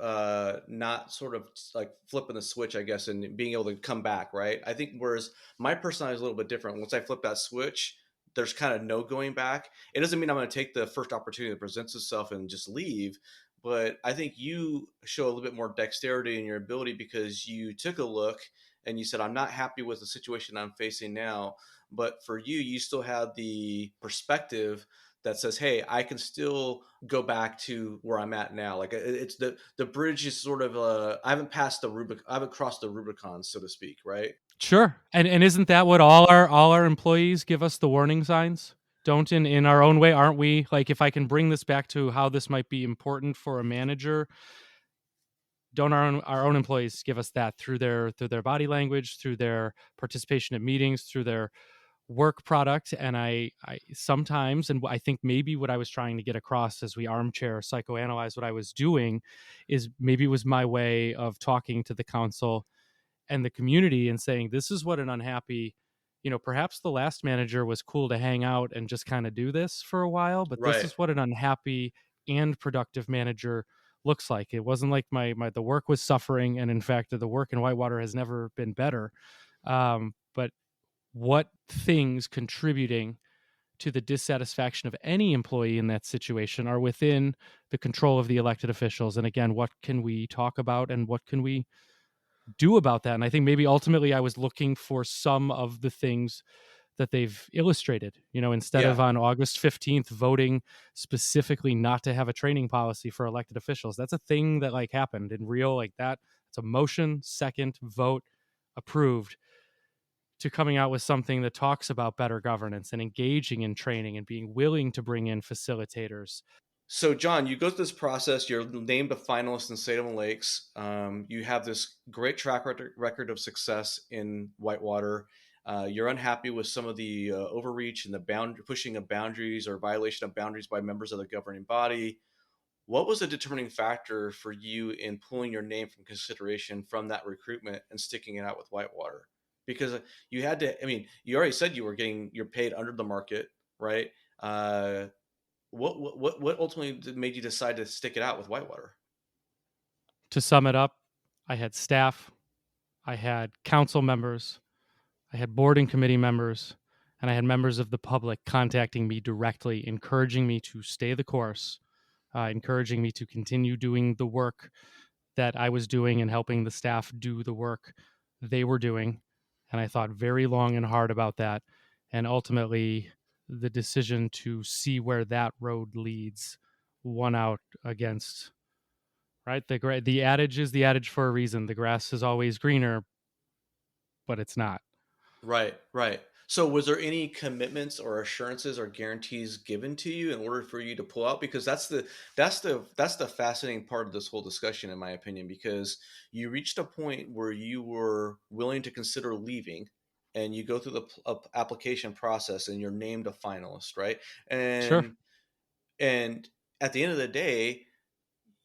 Speaker 1: not sort of like flipping the switch, I guess, and being able to come back, right? I think whereas my personality is a little bit different. Once I flip that switch, there's kind of no going back. It doesn't mean I'm going to take the first opportunity that presents itself and just leave, but I think you show a little bit more dexterity in your ability because you took a look and you said, "I'm not happy with the situation I'm facing now." But for you, you still have the perspective that says, "Hey, I can still go back to where I'm at now." Like it's the bridge is sort of I haven't passed the Rubicon, I haven't crossed the Rubicon, so to speak, right?
Speaker 2: sure. And isn't that what all our employees give us, the warning signs? Don't in our own way, aren't we? Like, if I can bring this back to how this might be important for a manager, don't our own employees give us that through their body language, through their participation at meetings, through their work product? And I sometimes, and I think maybe what I was trying to get across as we armchair psychoanalyze what I was doing, is maybe it was my way of talking to the council and the community and saying, this is what an unhappy, perhaps the last manager was cool to hang out and just kind of do this for a while, but this
Speaker 1: Right.
Speaker 2: is what an unhappy and productive manager looks like. It wasn't like my the work was suffering, and in fact the work in Whitewater has never been better. But what things contributing to the dissatisfaction of any employee in that situation are within the control of the elected officials? And again, what can we talk about and what can we do about that? And I think maybe ultimately I was looking for some of the things that they've illustrated, instead of
Speaker 1: Yeah.
Speaker 2: on August 15th voting specifically not to have a training policy for elected officials. That's a thing that like happened in real, like that. It's a motion, second vote, approved, to coming out with something that talks about better governance and engaging in training and being willing to bring in facilitators.
Speaker 1: So, John, you go through this process. You're named a finalist in Salem Lakes. You have this great record of success in Whitewater. You're unhappy with some of the overreach and the pushing of boundaries or violation of boundaries by members of the governing body. What was the determining factor for you in pulling your name from consideration from that recruitment and sticking it out with Whitewater? Because you had to. I mean, you already said you're paid under the market, right? Uh, what ultimately made you decide to stick it out with Whitewater?
Speaker 2: To sum it up, I had staff, I had council members, I had board and committee members, and I had members of the public contacting me directly, encouraging me to stay the course, encouraging me to continue doing the work that I was doing and helping the staff do the work they were doing. And I thought very long and hard about that. And ultimately, the decision to see where that road leads won out against, right? The adage is the adage for a reason. The grass is always greener, but it's not.
Speaker 1: Right, right. So was there any commitments or assurances or guarantees given to you in order for you to pull out? Because that's the fascinating part of this whole discussion, in my opinion, because you reached a point where you were willing to consider leaving and you go through the application process and you're named a finalist, right?
Speaker 2: Sure.
Speaker 1: And at the end of the day,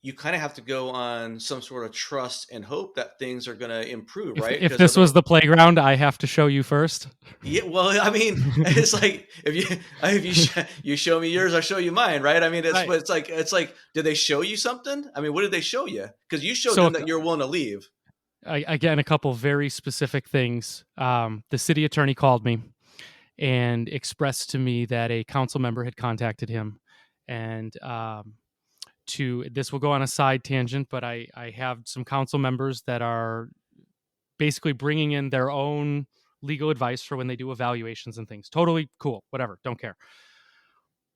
Speaker 1: you kind of have to go on some sort of trust and hope that things are going to improve,
Speaker 2: If
Speaker 1: right?
Speaker 2: if
Speaker 1: Because
Speaker 2: this was the playground, I have to show you first.
Speaker 1: yeah, well, I mean, it's like if you show me yours, I show you mine, right? I mean,
Speaker 2: Right.
Speaker 1: it's like, did they show you something? I mean, what did they show you? Because you showed
Speaker 2: So
Speaker 1: them that you're willing to leave.
Speaker 2: again, a couple very specific things. The city attorney called me and expressed to me that a council member had contacted him, and to this will go on a side tangent, but I have some council members that are basically bringing in their own legal advice for when they do evaluations and things. Totally cool, whatever, don't care.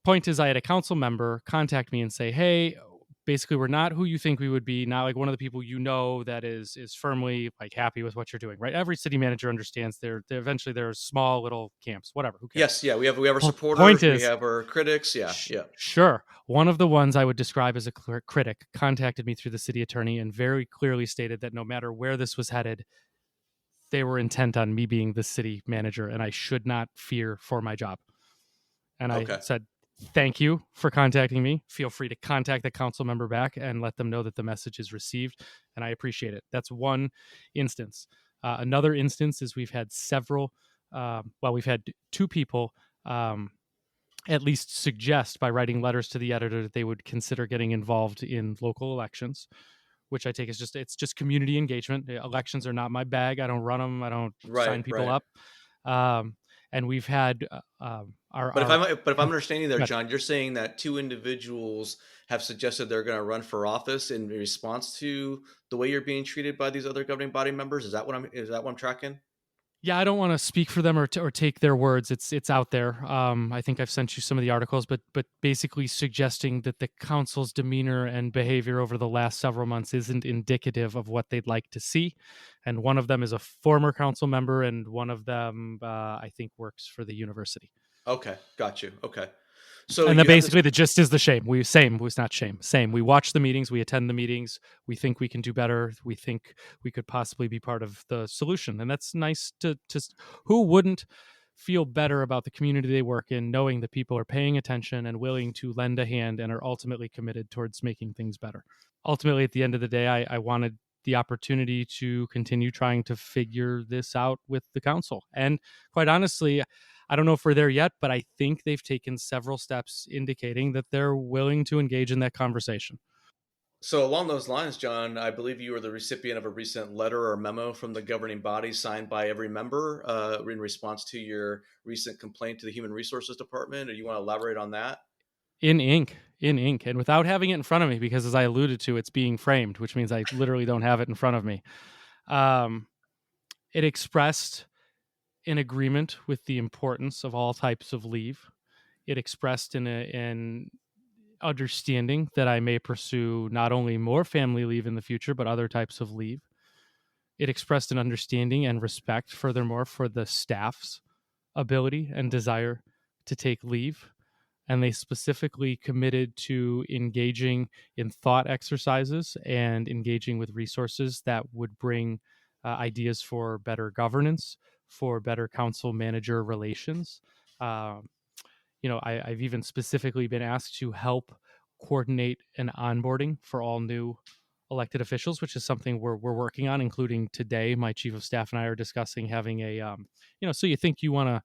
Speaker 2: Point is, I had a council member contact me and say, hey, basically we're not who you think we would be, not like one of the people that is firmly like happy with what you're doing, right? Every city manager understands they're eventually there's small little camps, whatever, who cares?
Speaker 1: Yes, yeah, we have our
Speaker 2: Point
Speaker 1: supporters, we
Speaker 2: is,
Speaker 1: have our critics, yeah, yeah.
Speaker 2: sure, one of the ones I would describe as a critic contacted me through the city attorney and very clearly stated that no matter where this was headed, they were intent on me being the city manager and I should not fear for my job. And I
Speaker 1: Okay,
Speaker 2: said, thank you for contacting me. Feel free to contact the council member back and let them know that the message is received. And I appreciate it. That's one instance. Another instance is we've had we've had two people at least suggest by writing letters to the editor that they would consider getting involved in local elections, which I take as it's just community engagement. Elections are not my bag. I don't run them. I don't
Speaker 1: right,
Speaker 2: sign people
Speaker 1: right.
Speaker 2: up. Um, and we've had
Speaker 1: But if
Speaker 2: our
Speaker 1: I'm understanding there,
Speaker 2: but
Speaker 1: John, you're saying that two individuals have suggested they're going to run for office in response to the way you're being treated by these other governing body members. Is that what I'm tracking?
Speaker 2: yeah, I don't want to speak for them or take their words. It's out there. I think I've sent you some of the articles, but basically suggesting that the council's demeanor and behavior over the last several months isn't indicative of what they'd like to see. And one of them is a former council member, and one of them I think works for the university.
Speaker 1: Okay, got you. Okay. So
Speaker 2: And then
Speaker 1: you have this.
Speaker 2: basically the gist is the shame. It's not shame. Same. We watch the meetings, we attend the meetings, we think we can do better, we think we could possibly be part of the solution. And that's nice to who wouldn't feel better about the community they work in, knowing that people are paying attention and willing to lend a hand and are ultimately committed towards making things better. Ultimately, at the end of the day, I wanted the opportunity to continue trying to figure this out with the council. And quite honestly, I don't know if we're there yet, but I think they've taken several steps indicating that they're willing to engage in that conversation.
Speaker 1: So along those lines, John, I believe you were the recipient of a recent letter or memo from the governing body signed by every member in response to your recent complaint to the Human Resources Department. Do you want to elaborate on that?
Speaker 2: In ink, and without having it in front of me, because as I alluded to, it's being framed, which means I literally don't have it in front of me. Um, it expressed an agreement with the importance of all types of leave. It expressed an understanding that I may pursue not only more family leave in the future, but other types of leave. It expressed an understanding and respect, furthermore, for the staff's ability and desire to take leave. And they specifically committed to engaging in thought exercises and engaging with resources that would bring ideas for better governance, for better council manager relations. Um, I've even specifically been asked to help coordinate an onboarding for all new elected officials, which is something we're working on, including today. My chief of staff and I are discussing having so you think you want to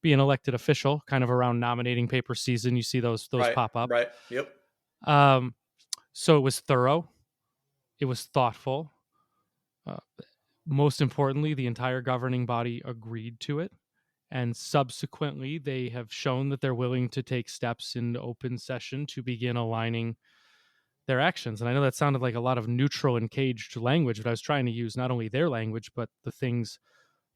Speaker 2: be an elected official, kind of around nominating paper season, you see those
Speaker 1: Right,
Speaker 2: pop up.
Speaker 1: right. Yep.
Speaker 2: Um, so it was thorough, it was thoughtful. Uh, Most importantly, the entire governing body agreed to it. And subsequently, they have shown that they're willing to take steps in open session to begin aligning their actions. And I know that sounded like a lot of neutral and caged language, but I was trying to use not only their language, but the things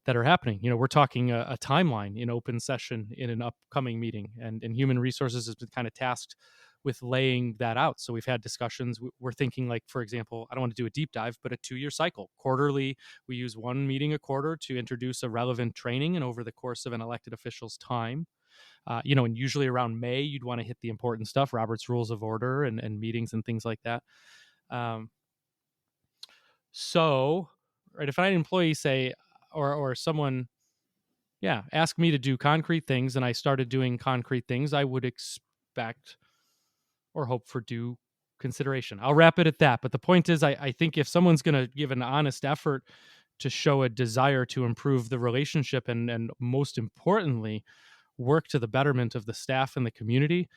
Speaker 2: that are happening. We're talking a timeline in open session in an upcoming meeting, and human resources has been kind of tasked with laying that out. So we've had discussions. We're thinking, like, for example, I don't want to do a deep dive, but a 2-year cycle. Quarterly, we use one meeting a quarter to introduce a relevant training, and over the course of an elected official's time, and usually around May, you'd want to hit the important stuff, Robert's Rules of Order and meetings and things like that. Um, so, right, if an employee say, or someone, yeah, ask me to do concrete things, and I started doing concrete things, I would expect or hope for due consideration. I'll wrap it at that. But the point is, I think if someone's going to give an honest effort to show a desire to improve the relationship and most importantly, work to the betterment of the staff and the community,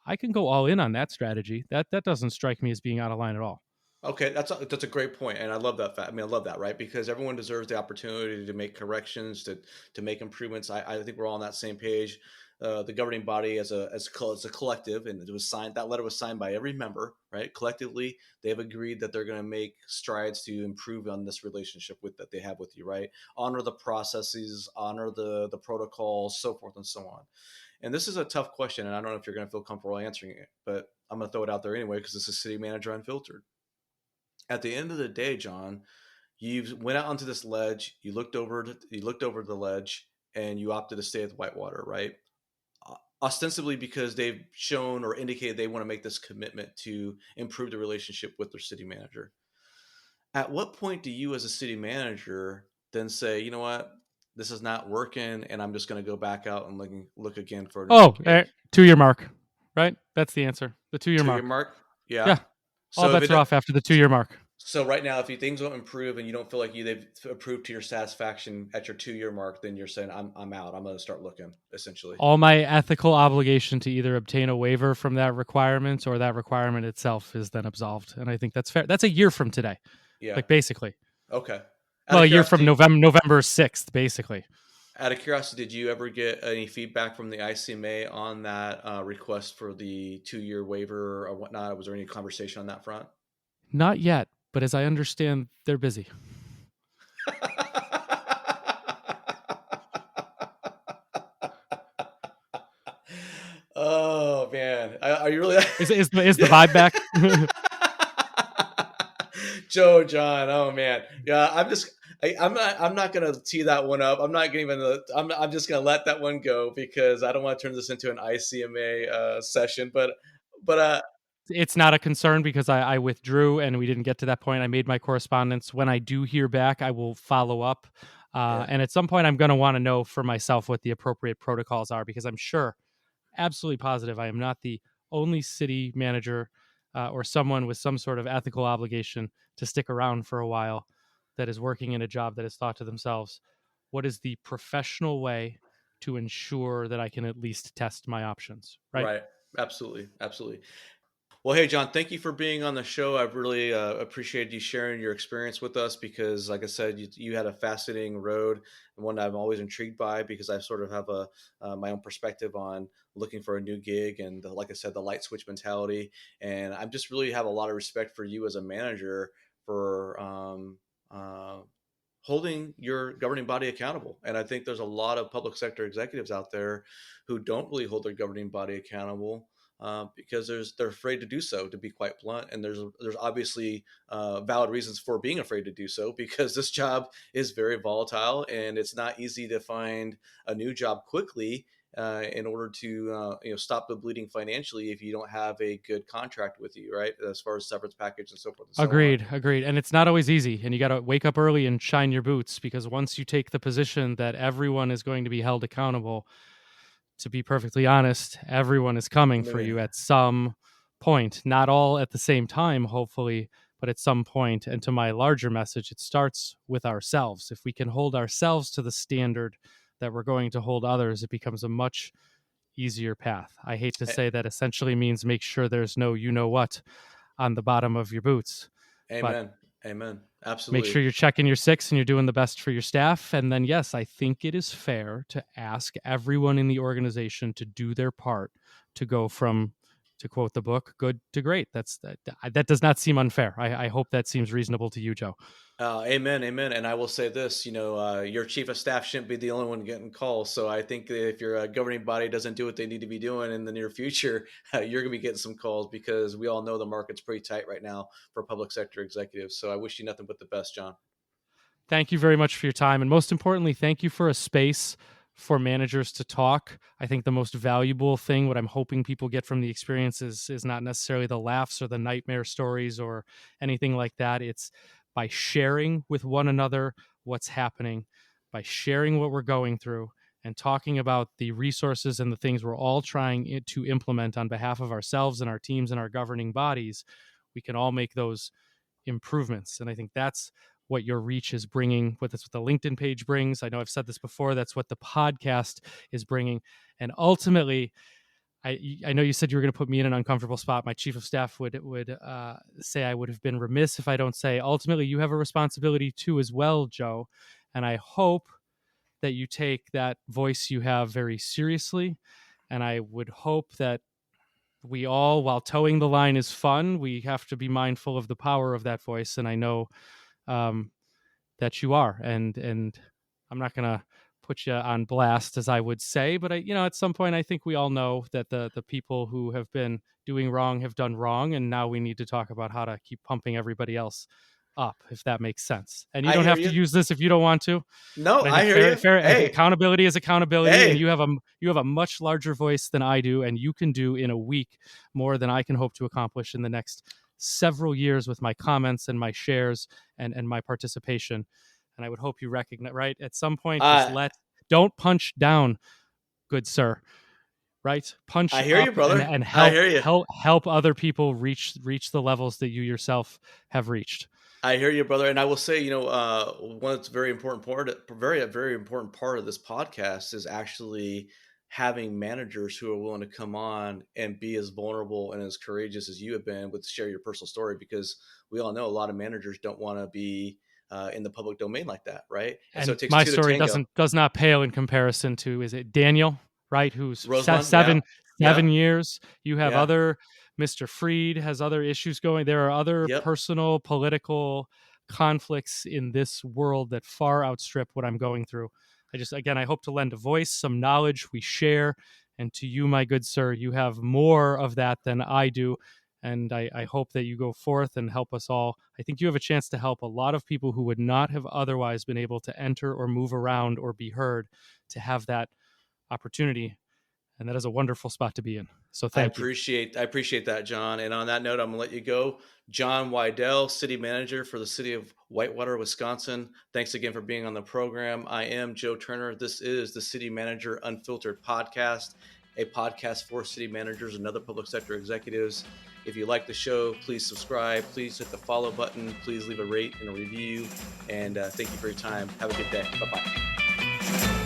Speaker 2: I can go all in on that strategy. That doesn't strike me as being out of line at all.
Speaker 1: Okay, that's a great point, and I love that fact. I mean, I love that, right? Because everyone deserves the opportunity to make corrections, to make improvements. I think we're all on that same page. The governing body as a collective, and it was signed. That letter was signed by every member, right? Collectively, they have agreed that they're going to make strides to improve on this relationship with that they have with you, right? Honor the processes, honor the protocols, so forth and so on. And this is a tough question, and I don't know if you're going to feel comfortable answering it, but I'm going to throw it out there anyway because this is City Manager Unfiltered. At the end of the day, John, you went out onto this ledge, you looked over the ledge, and you opted to stay at Whitewater, right? Ostensibly because they've shown or indicated they want to make this commitment to improve the relationship with their city manager. At what point do you, as a city manager, then say, you know what, this is not working, and I'm just going to go back out and look again for another
Speaker 2: Oh,
Speaker 1: gig?
Speaker 2: 2-year mark, right? That's the answer. The 2-year
Speaker 1: 2 year
Speaker 2: mark.
Speaker 1: mark, yeah.
Speaker 2: Yeah, all
Speaker 1: So if
Speaker 2: bets
Speaker 1: it
Speaker 2: are off after the 2-year mark.
Speaker 1: So right now, if things don't improve and you don't feel like they've approved to your satisfaction at your 2 year mark, then you're saying I'm out. I'm going to start looking essentially.
Speaker 2: All my ethical obligation to either obtain a waiver from that requirement or that requirement itself is then absolved. And I think that's fair. That's a year from today,
Speaker 1: Yeah.
Speaker 2: like basically.
Speaker 1: Okay. Out
Speaker 2: Well,
Speaker 1: of
Speaker 2: a year from
Speaker 1: curiosity,
Speaker 2: November 6th, basically.
Speaker 1: did you ever get any feedback from the ICMA on that request for the 2 year waiver or whatnot? Was there any conversation on that front?
Speaker 2: Not yet, but as I understand, they're busy.
Speaker 1: Oh man, are you really?
Speaker 2: Is the
Speaker 1: Yeah.
Speaker 2: vibe back?
Speaker 1: Joe John, oh man, yeah. I'm not gonna tee that one up. I'm not gonna even. I'm just gonna let that one go because I don't want to turn this into an ICMA session. But
Speaker 2: It's not a concern because I withdrew and we didn't get to that point. I made my correspondence. When I do hear back, I will follow up.
Speaker 1: yeah,
Speaker 2: And at some point, I'm going to want to know for myself what the appropriate protocols are because I'm sure, absolutely positive, I am not the only city manager or someone with some sort of ethical obligation to stick around for a while that is working in a job that has thought to themselves, what is the professional way to ensure that I can at least test my options, right?
Speaker 1: right. Absolutely, absolutely. Well, hey, John, thank you for being on the show. I've really appreciated you sharing your experience with us because, like I said, you had a fascinating road and one I'm always intrigued by because I sort of have my own perspective on looking for a new gig and, like I said, the light switch mentality. And I just really have a lot of respect for you as a manager for uh, holding your governing body accountable. And I think there's a lot of public sector executives out there who don't really hold their governing body accountable because they're afraid to do so, to be quite blunt. And there's obviously valid reasons for being afraid to do so because this job is very volatile and it's not easy to find a new job quickly. In order to stop the bleeding financially, if you don't have a good contract with you, right, as far as severance package and so forth and so on.
Speaker 2: Agreed, agreed. And it's not always easy. And you got to wake up early and shine your boots because once you take the position that everyone is going to be held accountable, to be perfectly honest, everyone is coming for
Speaker 1: Maybe.
Speaker 2: you at some point. Not all at the same time, hopefully, but at some point. And to my larger message, it starts with ourselves. If we can hold ourselves to the standard that we're going to hold others, it becomes a much easier path. I hate to say that essentially means make sure there's no you know what on the bottom of your boots. But
Speaker 1: Amen. Amen.
Speaker 2: make sure
Speaker 1: Absolutely.
Speaker 2: you're checking your six and you're doing the best for your staff. And then, yes, I think it is fair to ask everyone in the organization to do their part to go from, to quote the book, good to great. That does not seem unfair. I hope that seems reasonable to you, Joe.
Speaker 1: Amen, amen. And I will say this, your chief of staff shouldn't be the only one getting calls. So I think that if your governing body doesn't do what they need to be doing in the near future, you're going to be getting some calls because we all know the market's pretty tight right now for public sector executives. So I wish you nothing but the best, John.
Speaker 2: Thank you very much for your time. And most importantly, thank you for a space for managers to talk. I think the most valuable thing, what I'm hoping people get from the experience is not necessarily the laughs or the nightmare stories or anything like that. It's by sharing with one another what's happening, by sharing what we're going through and talking about the resources and the things we're all trying to implement on behalf of ourselves and our teams and our governing bodies. We can all make those improvements. And I think that's what your reach is bringing, what that's what the LinkedIn page brings. I know I've said this before. That's what the podcast is bringing. And ultimately, I know you said you were going to put me in an uncomfortable spot. My chief of staff would say I would have been remiss if I don't say ultimately you have a responsibility too as well, Joe. And I hope that you take that voice you have very seriously. And I would hope that we all, while towing the line is fun, we have to be mindful of the power of that voice. And I know um, that you are, and I'm not gonna put you on blast as I would say, but at some point I think we all know that the people who have been doing wrong have done wrong, and now we need to talk about how to keep pumping everybody else up, if that makes sense. And you
Speaker 1: I
Speaker 2: don't
Speaker 1: hear
Speaker 2: have to
Speaker 1: you.
Speaker 2: use this if you don't want to,
Speaker 1: No,
Speaker 2: but I
Speaker 1: I
Speaker 2: think
Speaker 1: hear you.
Speaker 2: fair
Speaker 1: Hey,
Speaker 2: accountability is accountability, and
Speaker 1: hey,
Speaker 2: you have a much larger voice than I do, and you can do in a week more than I can hope to accomplish in the next several years with my comments and my shares and my participation. And I would hope you recognize, right, at some point, just
Speaker 1: uh,
Speaker 2: don't punch down, good sir, right? Punch
Speaker 1: I hear you,
Speaker 2: up and
Speaker 1: brother.
Speaker 2: and
Speaker 1: I
Speaker 2: help
Speaker 1: hear you.
Speaker 2: help other people reach the levels that you yourself have reached.
Speaker 1: I hear you, brother. And I will say, one that's very important part of this podcast is actually having managers who are willing to come on and be as vulnerable and as courageous as you have been with share your personal story, because we all know a lot of managers don't want to be in the public domain like that, right? And so
Speaker 2: And
Speaker 1: it takes
Speaker 2: my
Speaker 1: two to
Speaker 2: story
Speaker 1: tango.
Speaker 2: does not pale in comparison to, is it Daniel, right, who's
Speaker 1: Rosemont, yeah,
Speaker 2: seven
Speaker 1: yeah,
Speaker 2: years. You have
Speaker 1: yeah,
Speaker 2: other, Mr. Freed has other issues going. There are other
Speaker 1: yep.
Speaker 2: personal political conflicts in this world that far outstrip what I'm going through. I hope to lend a voice, some knowledge we share, and to you, my good sir, you have more of that than I do. And I hope that you go forth and help us all. I think you have a chance to help a lot of people who would not have otherwise been able to enter or move around or be heard, to have that opportunity. And that is a wonderful spot to be in. So thank you.
Speaker 1: I appreciate that, John. And on that note, I'm gonna let you go. John Weidl, City Manager for the City of Whitewater, Wisconsin. Thanks again for being on the program. I am Joe Turner. This is the City Manager Unfiltered podcast, a podcast for city managers and other public sector executives. If you like the show, please subscribe. Please hit the follow button. Please leave a rate and a review. And thank you for your time. Have a good day. Bye bye.